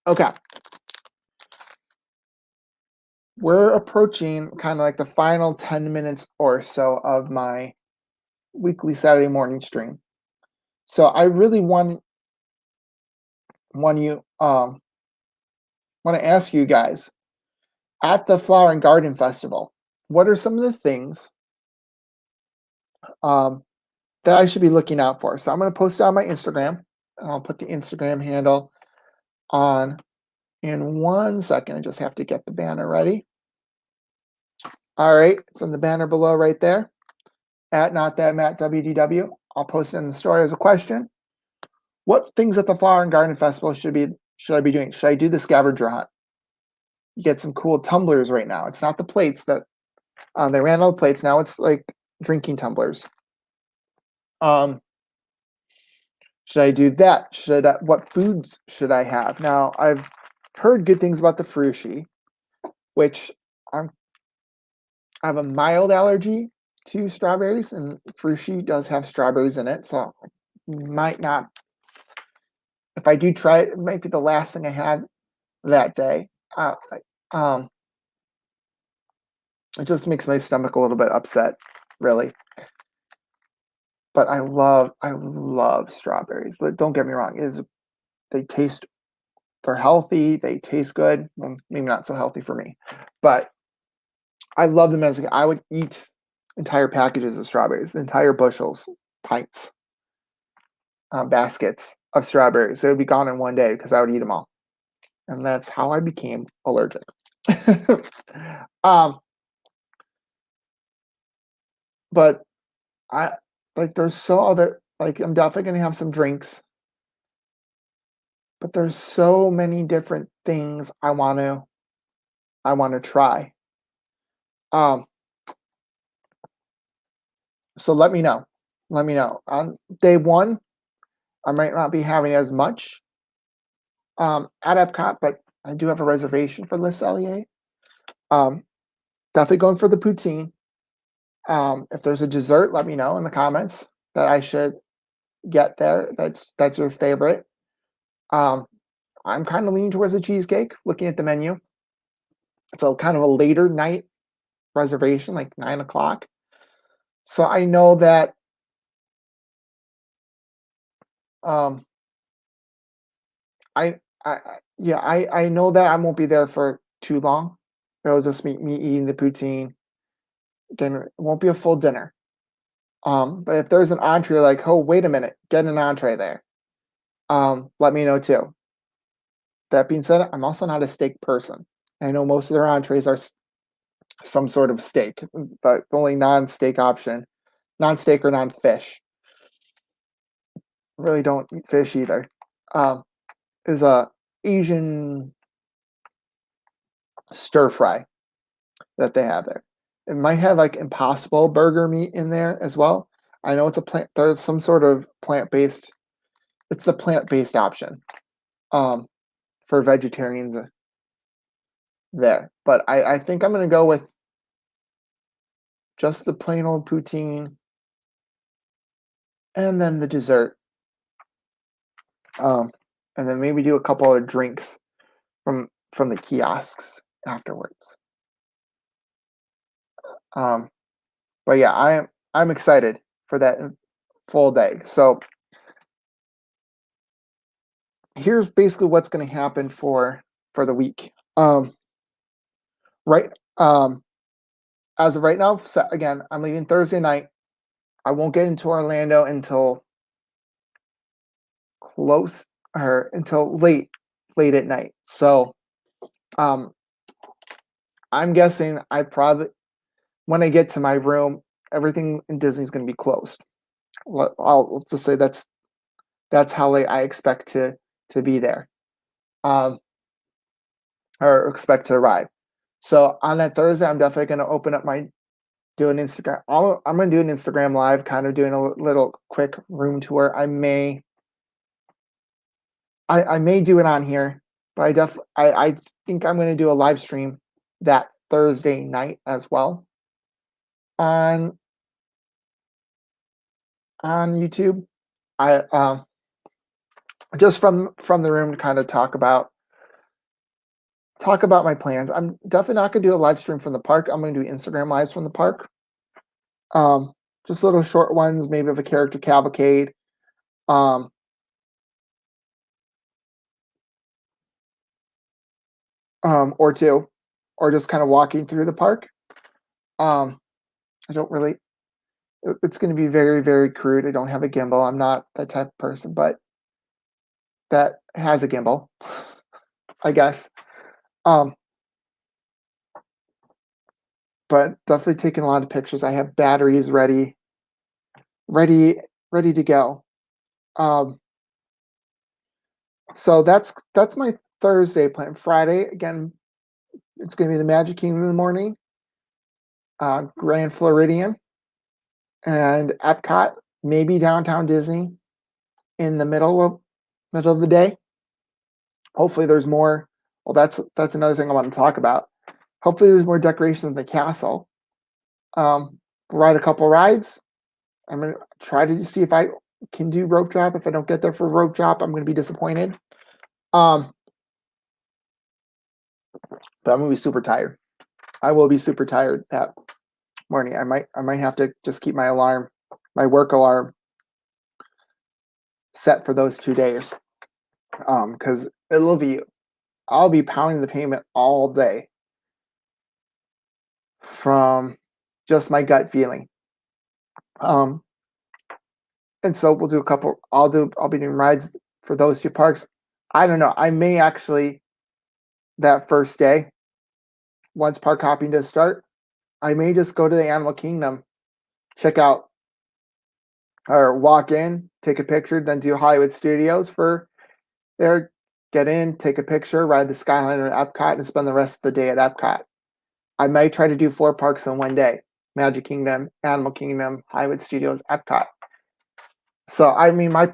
Okay. We're approaching kind of like the final 10 minutes or so of my weekly Saturday morning stream. So I really want to ask you guys, at the Flower and Garden Festival, what are some of the things that I should be looking out for? So I'm going to post it on my Instagram, and I'll put the Instagram handle on in 1 second. I just have to get the banner ready. All right, it's on the banner below right there, at Not That Matt WDW. I'll post it in the story as a question. What things at the Flower and Garden Festival should I be doing? Should I do the scavenger hunt? You get some cool tumblers right now. It's not the plates that they ran out of plates. Now it's like drinking tumblers. Should I do that? What foods should I have? Now, I've heard good things about the Frushi, which I have a mild allergy to strawberries, and Frushi does have strawberries in it, so I might not. If I do try it, it might be the last thing I have that day. It just makes my stomach a little bit upset, really. But I love strawberries. Don't get me wrong. They're healthy. They taste good. Well, maybe not so healthy for me, but I love them I would eat entire packages of strawberries, entire bushels, pints, baskets of strawberries. They would be gone in one day because I would eat them all. And that's how I became allergic. But there's I'm definitely going to have some drinks, but there's so many different things I want to try. So let me know. On day 1, I might not be having as much at Epcot, but I do have a reservation for Le Cellier. Definitely going for the poutine. If there's a dessert, let me know in the comments that I should get there. That's your favorite. I'm kind of leaning towards a cheesecake, looking at the menu. It's a kind of a later night reservation, like 9 o'clock. So I know that um I know that I won't be there for too long. It'll just be me eating the poutine. Dinner. It won't be a full dinner. But if there's an entree, like, oh, wait a minute, get an entree there. Let me know too. That being said, I'm also not a steak person. I know most of their entrees are some sort of steak, but the only non-steak option, non-steak or non-fish, really don't eat fish either, is a Asian stir fry that they have there. It might have like Impossible burger meat in there as well. I know it's a plant. There's some sort of plant-based. It's the plant-based option for vegetarians there. But I think I'm gonna go with just the plain old poutine and then the dessert. And then maybe do a couple of drinks from the kiosks afterwards. But yeah, I'm excited for that full day. So here's basically what's going to happen for the week. Right. As of right now, again, I'm leaving Thursday night. I won't get into Orlando until close or until late at night. So, I'm guessing when I get to my room, everything in Disney is going to be closed. I'll just say that's how late I expect to be there, or expect to arrive. So on that Thursday, I'm definitely going to do an Instagram. I'm going to do an Instagram live, kind of doing a little quick room tour. I may do it on here, but I think I'm going to do a live stream that Thursday night as well on YouTube. I just from the room to kind of talk about my plans. I'm definitely not going to do a live stream from the park. I'm going to do Instagram lives from the park. Just little short ones, maybe of a character cavalcade. Or two, or just kind of walking through the park. I don't really. It's going to be very, very crude. I don't have a gimbal. I'm not that type of person, but that has a gimbal, I guess. But definitely taking a lot of pictures. I have batteries ready to go. So that's my Thursday plan. Friday, again, it's going to be the Magic Kingdom in the morning, Grand Floridian, and Epcot, maybe Downtown Disney in the middle of the day. Hopefully there's more. Well, that's another thing I want to talk about. Hopefully there's more decorations in the castle. Ride a couple rides. I'm going to try to see if I can do rope drop. If I don't get there for rope drop, I'm going to be disappointed. But I'm going to be super tired. I will be super tired that morning. I might have to just keep my work alarm set for those 2 days. Because I'll be pounding the pavement all day from just my gut feeling. And so we'll do a couple. I'll be doing rides for those two parks. I don't know. I may actually, that first day, once park hopping does start, I may just go to the Animal Kingdom, check out, or walk in, take a picture, then do Hollywood Studios for there, get in, take a picture, ride the Skyliner at Epcot, and spend the rest of the day at Epcot. I might try to do 4 parks in one day: Magic Kingdom, Animal Kingdom, Hollywood Studios, Epcot. So I mean, I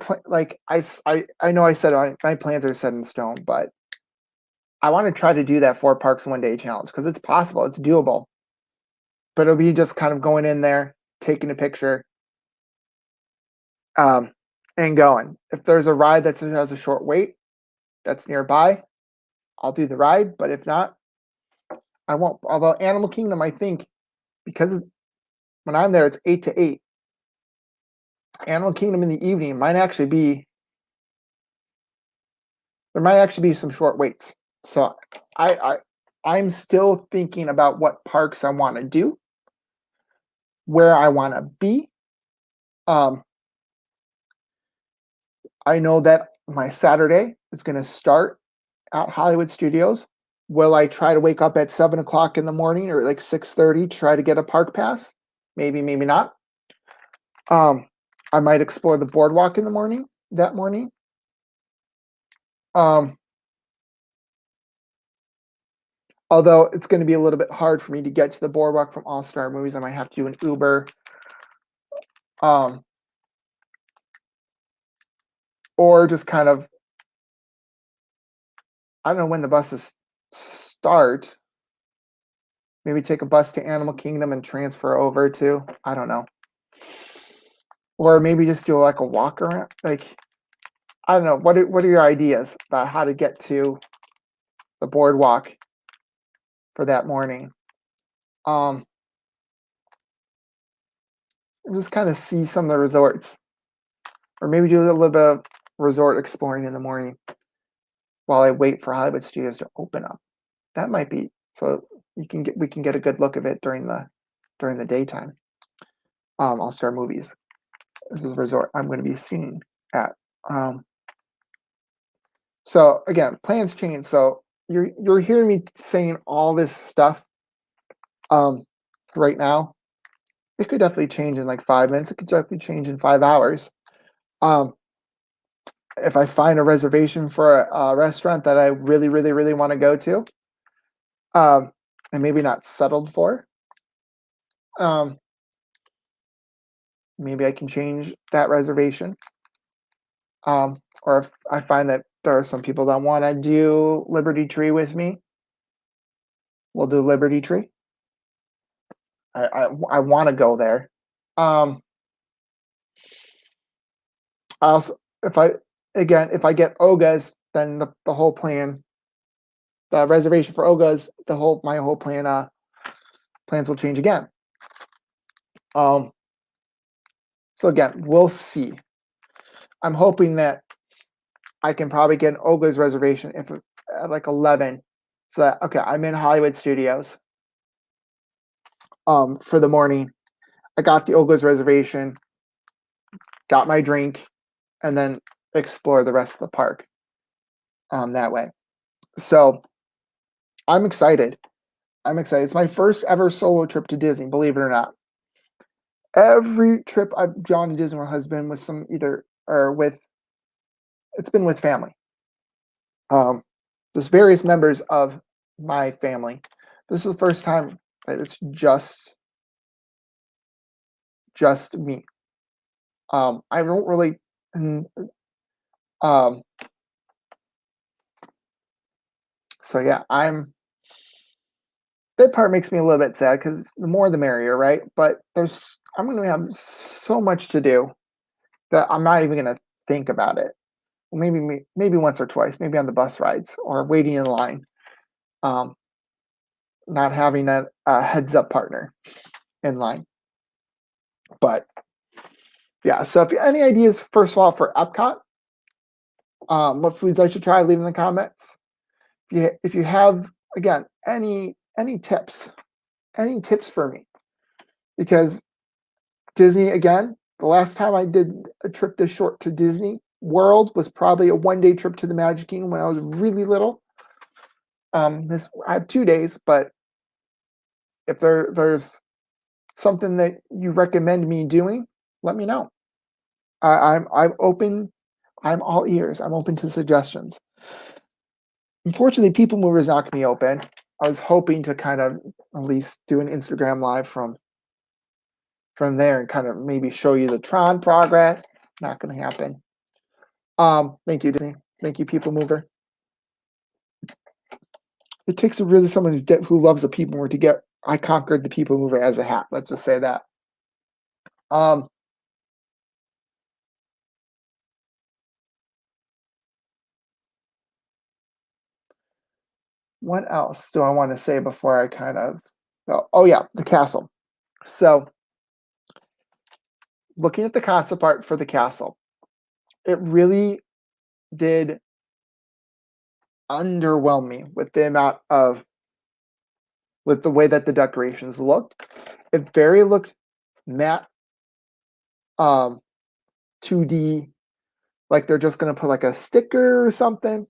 know I said my plans are set in stone, but I want to try to do that 4 parks in one day challenge because it's possible, it's doable. but it'll be just kind of going in there, taking a picture, and going. If there's a ride that has a short wait that's nearby, I'll do the ride. But if not, I won't. Although Animal Kingdom, I think, because when I'm there, it's 8 to 8. Animal Kingdom in the evening there might actually be some short waits. So I'm still thinking about what parks I want to do, where I want to be. I know that my Saturday is going to start at Hollywood Studios. Will I try to wake up at 7 o'clock in the morning or like 6:30 to try to get a park pass? Maybe, maybe not. I might explore the boardwalk in the morning, that morning. Although it's going to be a little bit hard for me to get to the boardwalk from All Star Movies. I might have to do an Uber. Or just kind of, I don't know when the buses start. Maybe take a bus to Animal Kingdom and transfer over to, I don't know. Or maybe just do like a walk around. Like, I don't know. What are your ideas about how to get to the boardwalk for that morning? Just kind of see some of the resorts. Or maybe do a little bit of resort exploring in the morning while I wait for Hollywood Studios to open up. That might be so we can get a good look of it during the daytime. All Star Movies. This is a resort I'm going to be seeing at. So again, plans change. So you're hearing me saying all this stuff right now. It could definitely change in like 5 minutes. It could definitely change in 5 hours. If I find a reservation for a restaurant that I really, really, really want to go to, and maybe not settled for, maybe I can change that reservation. Or if I find that there are some people that want to do Liberty Tree with me, we'll do Liberty Tree. I want to go there. I also, if I get Oga's, then the whole plan, the reservation for Oga's, my whole plan, plans will change again. So again, we'll see. I'm hoping that I can probably get an Oga's reservation if at like 11. So that, okay, I'm in Hollywood Studios for the morning. I got the Oga's reservation, got my drink, and then explore the rest of the park that way. So I'm excited. It's my first ever solo trip to Disney, believe it or not. Every trip I've gone to Disney World has been with it's been with family. There's various members of my family. This is the first time that it's just me. I don't really so yeah, that part makes me a little bit sad because the more the merrier, right? But I'm going to have so much to do that I'm not even going to think about it. Maybe once or twice, maybe on the bus rides or waiting in line. Not having a heads up partner in line. But yeah, so if you have any ideas, first of all, for Epcot, what foods I should try, leave in the comments. If you have, again, any tips for me, because Disney, again, the last time I did a trip this short to Disney World was probably a 1-day trip to the Magic Kingdom when I was really little. I have 2 days, but if there's something that you recommend me doing, let me know. I'm open. I'm all ears. I'm open to suggestions. Unfortunately, People Mover is not going to be open. I was hoping to kind of at least do an Instagram live from there and kind of maybe show you the Tron progress. Not going to happen. Thank you, Disney. Thank you, People Mover. It takes really someone who loves the People Mover to get I conquered the people mover as a hat. Let's just say that. Um, what else do I want to say before I kind of go? Oh yeah, the castle. So looking at the concept art for the castle, it really did underwhelm me with the amount of with the way that the decorations looked. It very looked matte, 2D, like they're just gonna put like a sticker or something.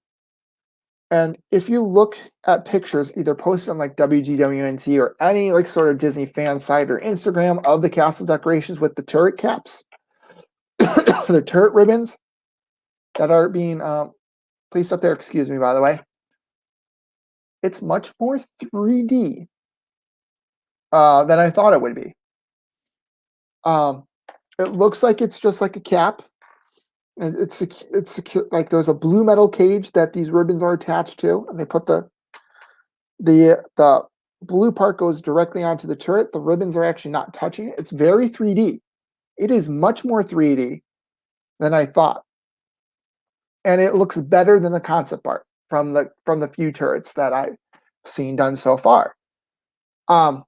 And if you look at pictures either posted on like WGWNT or any like sort of Disney fan site or Instagram of the castle decorations with the turret caps, the turret ribbons that are being placed up there, excuse me, by the way, it's much more 3D than I thought it would be. It looks like it's just like a cap, and it's secure. Like there's a blue metal cage that these ribbons are attached to, and they put the blue part goes directly onto the turret. The ribbons are actually not touching it. It's very 3D. It is much more 3D than I thought, and it looks better than the concept art from the few turrets that I've seen done so far. Do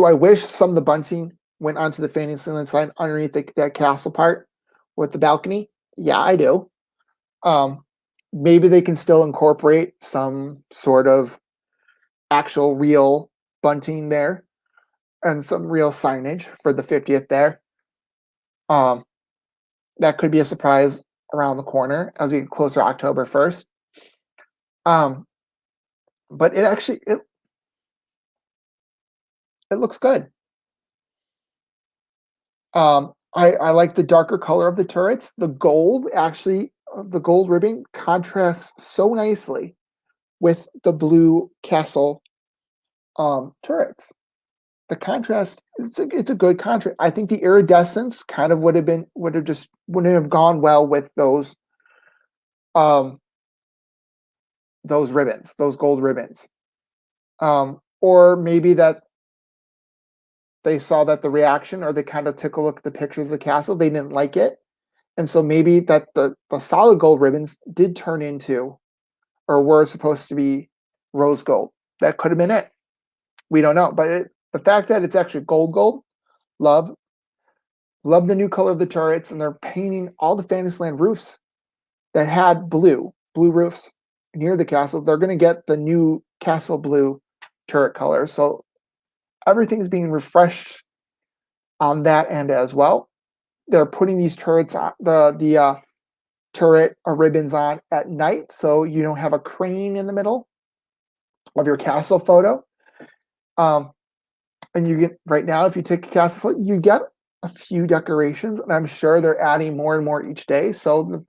I wish some of the bunting went onto the Fantasyland side underneath that castle part with the balcony? Yeah, I do. Maybe they can still incorporate some sort of actual real bunting there and some real signage for the 50th there. That could be a surprise around the corner as we get closer to October 1st. But it looks good. I like the darker color of the turrets. The gold the gold ribbon contrasts so nicely with the blue castle turrets. The contrast, it's a good contrast. I think the iridescence kind of wouldn't have gone well with those ribbons, those gold ribbons. Or maybe that they saw that the reaction, or they kind of took a look at the pictures of the castle, they didn't like it. And so maybe that the solid gold ribbons did turn into, or were supposed to be, rose gold. That could have been it. We don't know. But the fact that it's actually gold, love the new color of the turrets, and they're painting all the Fantasyland roofs that had blue roofs near the castle. They're going to get the new castle blue turret color. So everything's being refreshed on that end as well. They're putting these turrets on the turret ribbons on at night, so you don't have a crane in the middle of your castle photo. And you get, right now, if you take a castle photo, you get a few decorations, and I'm sure they're adding more and more each day. So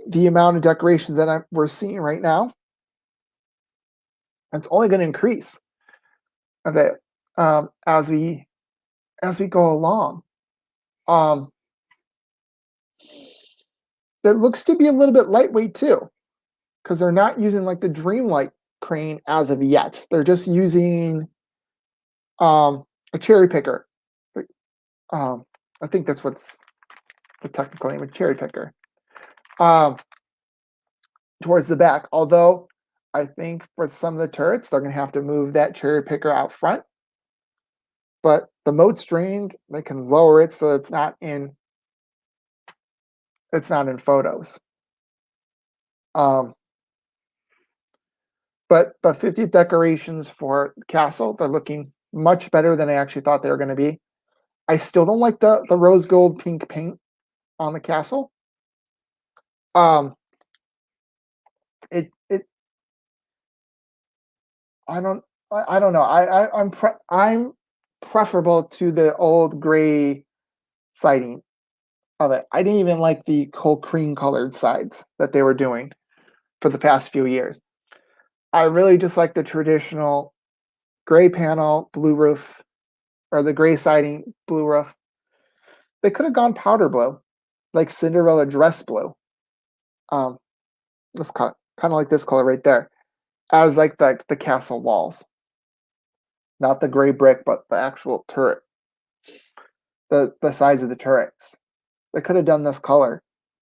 the amount of decorations that we're seeing right now, it's only going to increase as we go along. It looks to be a little bit lightweight too, because they're not using like the Dreamlight crane as of yet. They're just using a cherry picker. I think that's what's the technical name, a cherry picker. Towards the back. Although I think for some of the turrets, they're going to have to move that cherry picker out front. But the moat's drained, they can lower it so it's not in photos. But the 50th decorations for the castle, they're looking much better than I actually thought they were going to be. I still don't like the rose gold pink paint on the castle. I don't know. I'm preferable to the old gray siding of it. I didn't even like the cold cream colored sides that they were doing for the past few years. I really just like the traditional gray panel, blue roof, or the gray siding, blue roof. They could have gone powder blue, like Cinderella dress blue. This kind of like this color right there. as like the castle walls, not the gray brick, but the actual turret, the size of the turrets. They could have done this color,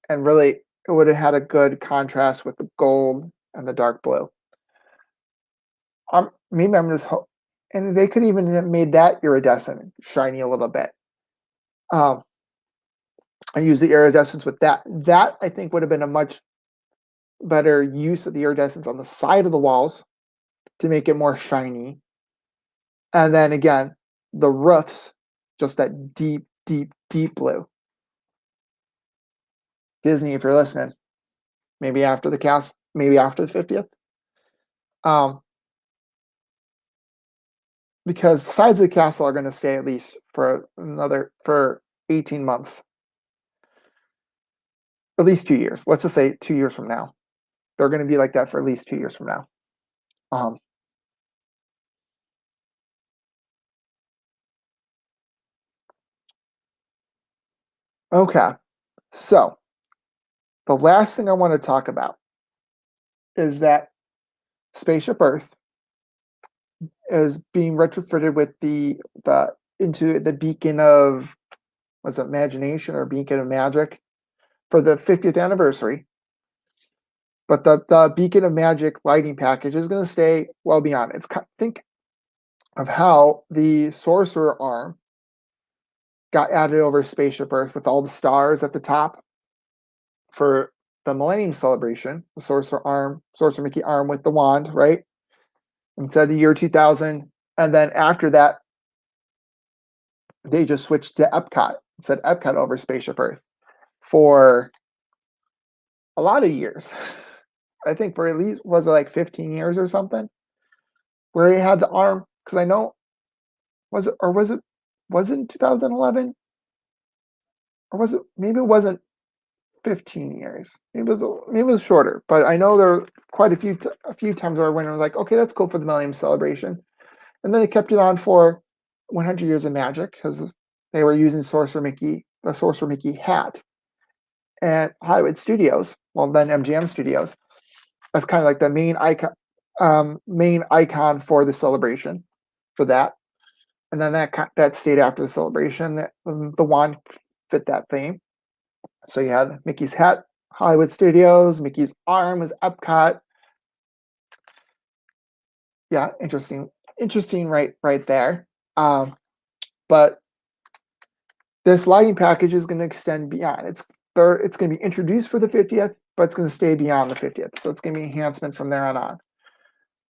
and really it would have had a good contrast with the gold and the dark blue. Maybe I'm just and they could even have made that iridescent, shiny a little bit. Um, and use the iridescence with that. That I think would have been a much better use of the iridescence on the side of the walls to make it more shiny. And then again, the roofs, just that deep, deep, deep blue. Disney, if you're listening, maybe after the 50th. Because the sides of the castle are going to stay at least for 18 months. At least 2 years. Let's just say 2 years from now. They're going to be like that for at least 2 years from now. Okay. So the last thing I want to talk about is that Spaceship Earth is being retrofitted with into the beacon of imagination or beacon of magic for the 50th anniversary. But the beacon of magic lighting package is going to stay well beyond. Think of how the sorcerer arm got added over Spaceship Earth with all the stars at the top for the Millennium Celebration. The sorcerer Mickey arm with the wand, right? Instead the year 2000, and then after that, they just switched to Epcot. Said Epcot over Spaceship Earth for a lot of years. I think for at least, was it like 15 years or something, where he had the arm? Because I know, was it in 2011, or was it, maybe it wasn't 15 years. Maybe it was shorter, but I know there were quite a few times where I went and was like, okay, that's cool for the Millennium Celebration, and then they kept it on for 100 Years of Magic because they were using the Sorcerer Mickey hat at Hollywood Studios, well then MGM Studios. That's kind of like the main icon for the celebration for that, and then that stayed after the celebration. That the wand fit that theme. So you had Mickey's hat, Hollywood Studios. Mickey's arm was Epcot. Yeah, interesting, right there. But this lighting package is going to extend beyond. It's going to be introduced for the 50th, but it's going to stay beyond the 50th. So it's going to be enhancement from there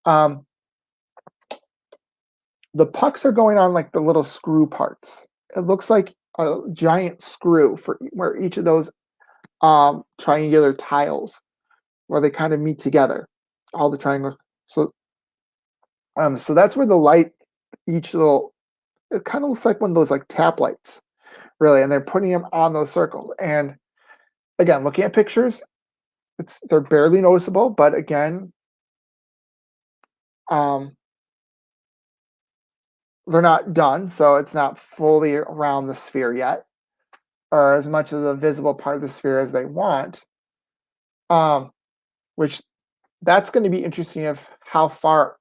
on. The pucks are going on like the little screw parts. It looks like a giant screw for where each of those triangular tiles where they kind of meet together, all the triangles. So that's where the light, it kind of looks like one of those like tap lights, really, and they're putting them on those circles. And again, looking at pictures, they're barely noticeable, but again, they're not done, so it's not fully around the sphere yet, or as much of the visible part of the sphere as they want. Which that's going to be interesting of how far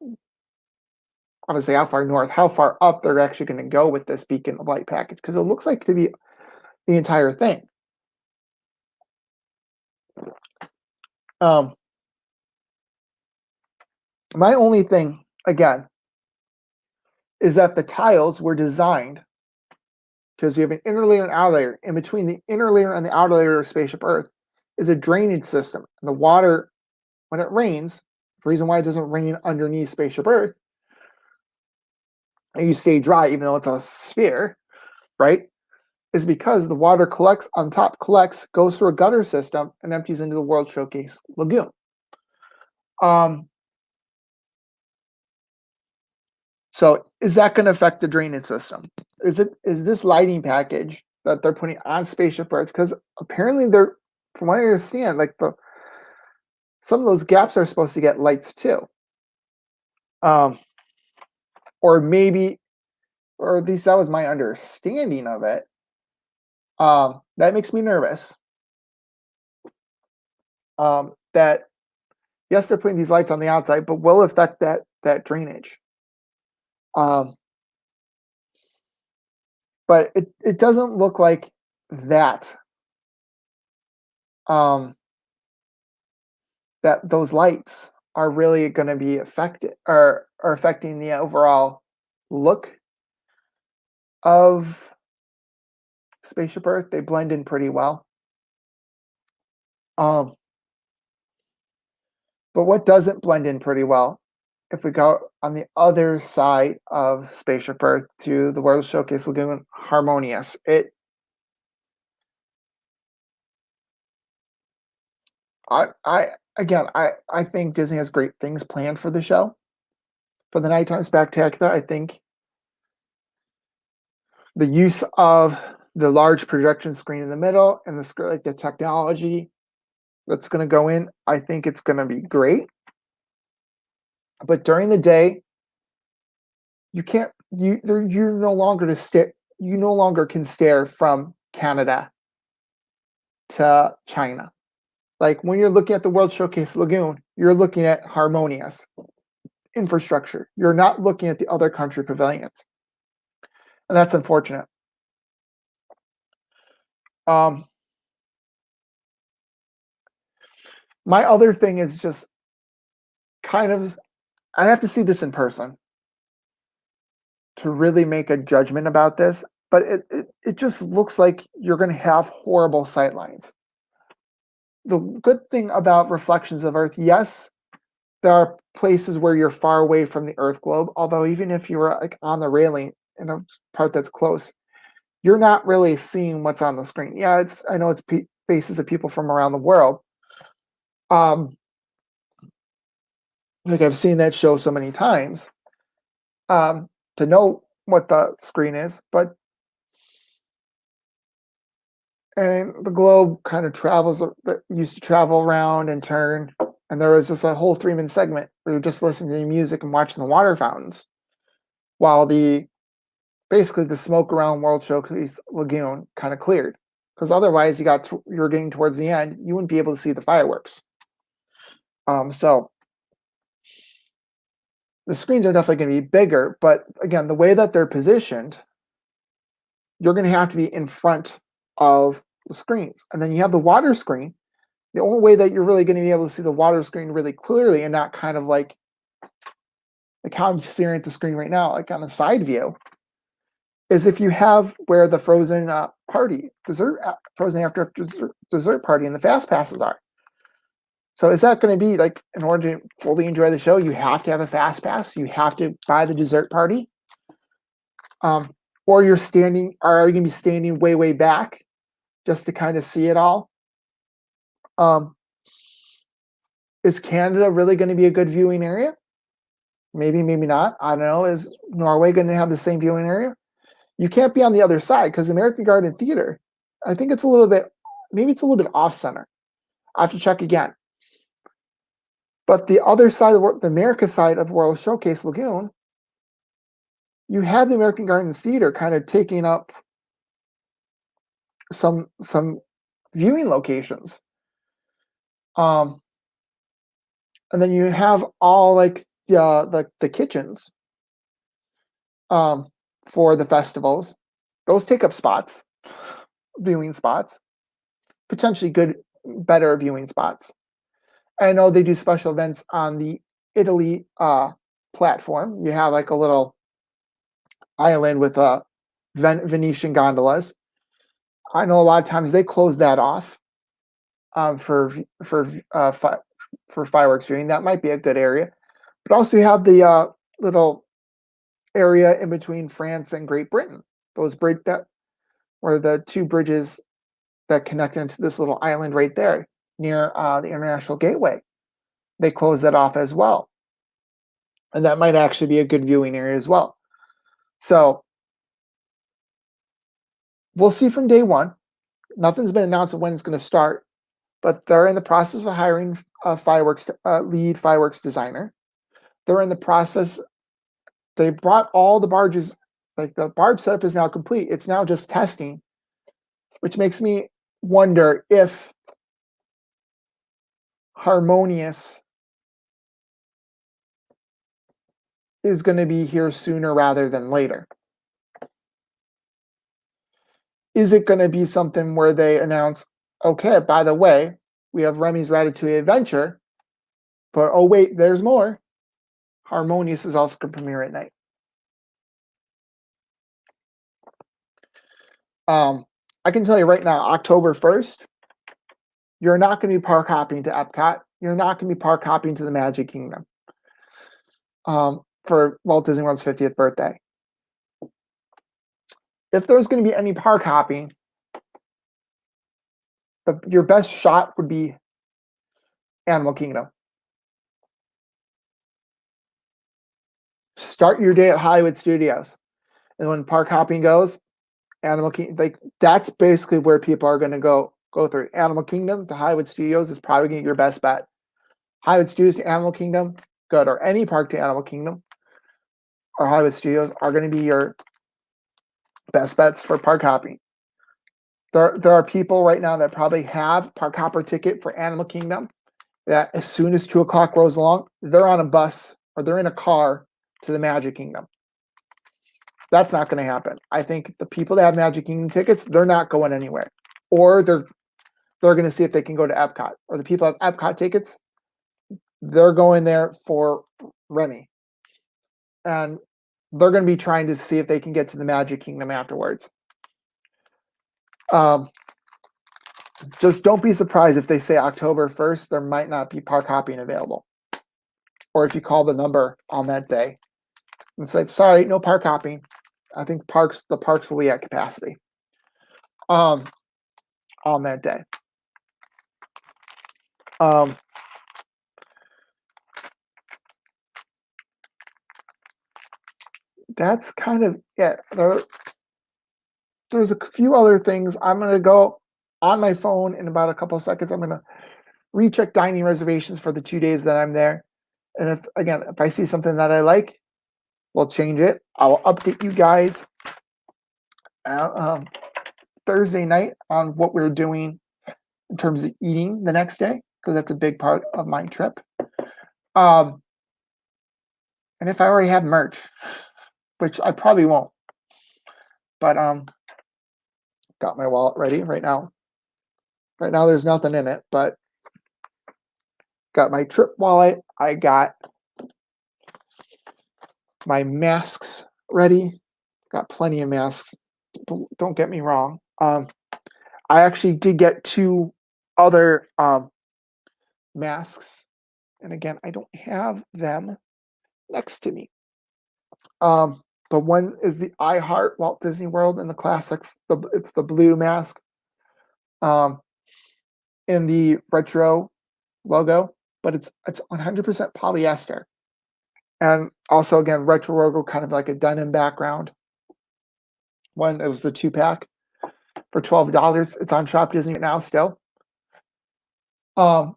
north, how far up they're actually going to go with this beacon of light package, because it looks like to be the entire thing. My only thing, again, is that the tiles were designed because you have an inner layer and outer layer. In between the inner layer and the outer layer of Spaceship Earth is a drainage system. And the water, when it rains, the reason why it doesn't rain underneath Spaceship Earth, and you stay dry even though it's a sphere, right, is because the water collects on top, goes through a gutter system, and empties into the World Showcase Lagoon. So is that going to affect the drainage system? Is this lighting package that they're putting on Spaceship Earth? Because apparently from what I understand, like some of those gaps are supposed to get lights too. Or maybe, or at least that was my understanding of it. That makes me nervous. That Yes, they're putting these lights on the outside, but will affect that drainage. But it doesn't look like that that those lights are really going to be affected or are affecting the overall look of Spaceship Earth. They blend in pretty well. But what doesn't blend in pretty well, if we go on the other side of Spaceship Earth to the World Showcase Lagoon, Harmonious. I think Disney has great things planned for the show. For the Nighttime Spectacular, I think the use of the large projection screen in the middle and the technology that's going to go in, I think it's going to be great. But during the day, you no longer can stare from Canada to China. Like when you're looking at the World Showcase Lagoon, you're looking at Harmonious infrastructure. You're not looking at the other country pavilions. And that's unfortunate. My other thing is just kind of, I have to see this in person to really make a judgment about this, but it just looks like you're going to have horrible sightlines. The good thing about Reflections of Earth, yes, there are places where you're far away from the Earth globe, although even if you're like on the railing in a part that's close, you're not really seeing what's on the screen. Yeah, I know it's faces of people from around the world. Like I've seen that show so many times to know what the screen is, but and the globe kind of used to travel around and turn, and there was just a whole 3-minute segment where you're just listening to the music and watching the water fountains, while basically the smoke around World Showcase Lagoon kind of cleared, because otherwise you're getting towards the end, you wouldn't be able to see the fireworks. So the screens are definitely going to be bigger, but again, the way that they're positioned, you're going to have to be in front of the screens. And then you have the water screen. The only way that you're really going to be able to see the water screen really clearly and not kind of like how I'm staring at the screen right now, like on a side view, is if you have where the Frozen Frozen After dessert party and the Fast Passes are. So is that going to be like, in order to fully enjoy the show, you have to have a Fast Pass? You have to buy the dessert party? Or are you going to be standing way, way back just to kind of see it all? Is Canada really going to be a good viewing area? Maybe, maybe not. I don't know. Is Norway going to have the same viewing area? You can't be on the other side because American Garden Theater, I think it's a little bit off center. I have to check again. But the other side of the America side of World Showcase Lagoon, you have the American Gardens Theater kind of taking up some viewing locations. And then you have all like the kitchens for the festivals. Those take up viewing spots, potentially better viewing spots. I know they do special events on the Italy platform. You have like a little island with Venetian gondolas. I know a lot of times they close that off for fireworks viewing. That might be a good area. But also you have the little area in between France and Great Britain. Those where the two bridges that connect into this little island right there near the International Gateway. They close that off as well. And that might actually be a good viewing area as well. So we'll see from day one. Nothing's been announced of when it's going to start, but they're in the process of hiring a lead fireworks designer. They're in the process. They brought all the barges, like the barge setup is now complete. It's now just testing, which makes me wonder if Harmonious is going to be here sooner rather than later. Is it going to be something where they announce, okay, by the way, we have Remy's Ratatouille Adventure, but oh wait, there's more. Harmonious is also going to premiere at night. I can tell you right now, October 1st, you're not going to be park hopping to Epcot. You're not going to be park hopping to the Magic Kingdom for Walt Disney World's 50th birthday. If there's going to be any park hopping, your best shot would be Animal Kingdom. Start your day at Hollywood Studios. And when park hopping goes, Animal Kingdom, like that's basically where people are going to go through. Animal Kingdom to Hollywood Studios is probably going to be your best bet. Hollywood Studios to Animal Kingdom, good. Or any park to Animal Kingdom or Hollywood Studios are going to be your best bets for park hopping. There are people right now that probably have park hopper ticket for Animal Kingdom that as soon as 2 o'clock rolls along, they're on a bus or they're in a car to the Magic Kingdom. That's not going to happen. I think the people that have Magic Kingdom tickets, they're not going anywhere. Or they're going to see if they can go to Epcot. Or the people that have Epcot tickets, they're going there for Remy. And they're going to be trying to see if they can get to the Magic Kingdom afterwards. Just don't be surprised if they say October 1st, there might not be park hopping available. Or if you call the number on that day and say, sorry, no park hopping. I think the parks will be at capacity on that day. That's kind of it. There's a few other things. I'm going to go on my phone in about a couple of seconds. I'm going to recheck dining reservations for the 2 days that I'm there. And if I see something that I like, we'll change it. I'll update you guys Thursday night on what we're doing in terms of eating the next day, because that's a big part of my trip. And if I already have merch, which I probably won't, but got my wallet ready right now. Right now there's nothing in it, but got my trip wallet. I got my masks ready. Got plenty of masks. Don't get me wrong. I actually did get 2 other masks. And again, I don't have them next to me. But one is the I Heart Walt Disney World in the classic. It's the blue mask. In the retro logo, but it's 100% polyester. And also again, retro logo, kind of like a denim background. One, it was the 2-pack for $12. It's on Shop Disney now still. I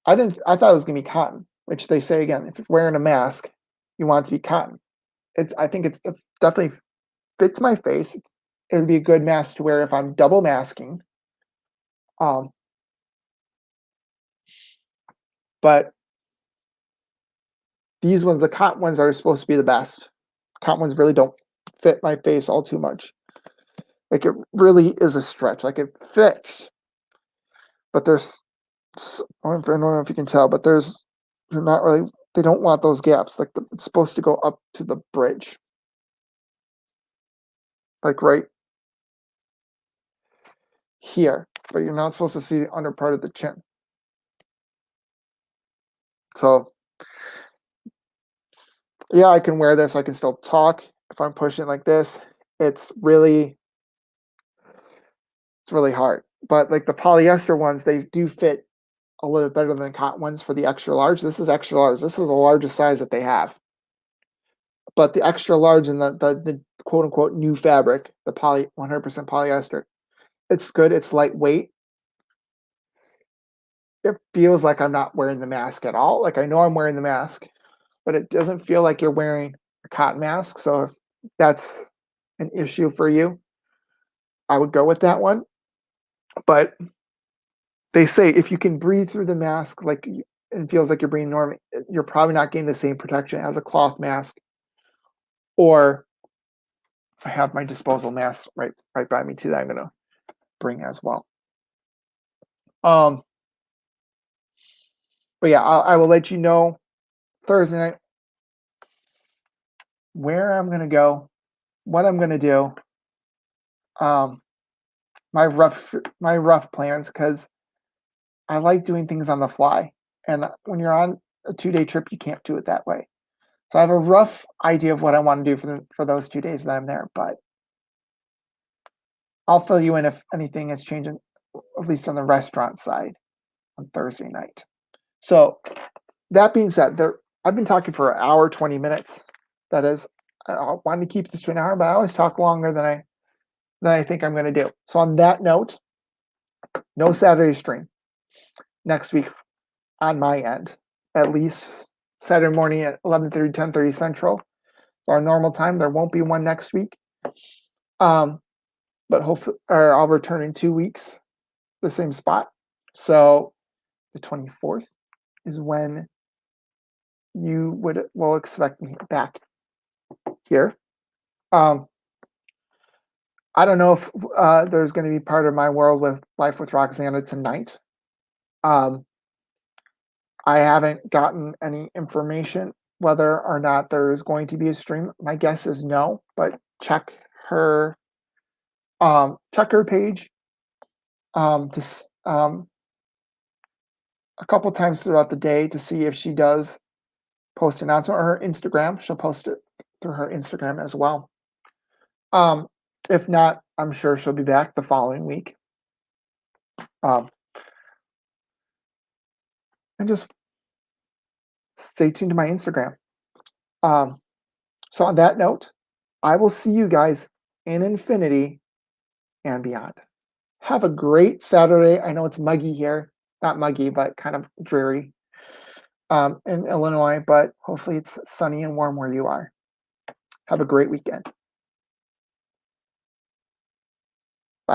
thought it was gonna be cotton, which they say again, if you're wearing a mask, you want it to be cotton. I think it definitely fits my face. It would be a good mask to wear if I'm double masking. But these ones, the cotton ones, are supposed to be the best. Cotton ones really don't fit my face all too much. Like it really is a stretch. Like it fits, but there's, I don't know if you can tell, but they're not really. They don't want those gaps. Like it's supposed to go up to the bridge, like right here, but you're not supposed to see the under part of the chin. So yeah, I can wear this. I can still talk if I'm pushing like this. It's really hard. But like the polyester ones, they do fit a little bit better than the cotton ones for the extra large. This is extra large. This is the largest size that they have. But the extra large and the quote unquote new fabric, the 100% polyester, it's good. It's lightweight. It feels like I'm not wearing the mask at all. Like I know I'm wearing the mask, but it doesn't feel like you're wearing a cotton mask. So if that's an issue for you, I would go with that one. But they say if you can breathe through the mask, like and feels like you're breathing normally, you're probably not getting the same protection as a cloth mask. Or I have my disposal mask right by me too that I'm going to bring as well. But yeah, I will let you know Thursday night where I'm going to go, what I'm going to do, my rough plans, because I like doing things on the fly. And when you're on a 2-day trip, you can't do it that way. So I have a rough idea of what I want to do for those 2 days that I'm there, but I'll fill you in if anything is changing, at least on the restaurant side on Thursday night. So that being said, I've been talking for an hour, 20 minutes. That is, I wanted to keep this to an hour, but I always talk longer than I think I'm going to do. So on that note, no Saturday stream next week on my end, at least Saturday morning at 11:30, 10:30 Central. Our normal time. There won't be one next week. But hopefully, or I'll return in 2 weeks, the same spot. So the 24th is when you will expect me back here. I don't know if there's going to be part of my world with Life with Roxana tonight. I haven't gotten any information whether or not there is going to be a stream. My guess is no, but check her page a couple times throughout the day to see if she does post an announcement, or her Instagram. She'll post it through her Instagram as well. If not, I'm sure she'll be back the following week. And just stay tuned to my Instagram. So on that note, I will see you guys in infinity and beyond. Have a great Saturday. I know it's muggy here. Not muggy, but kind of dreary in Illinois, but hopefully it's sunny and warm where you are. Have a great weekend.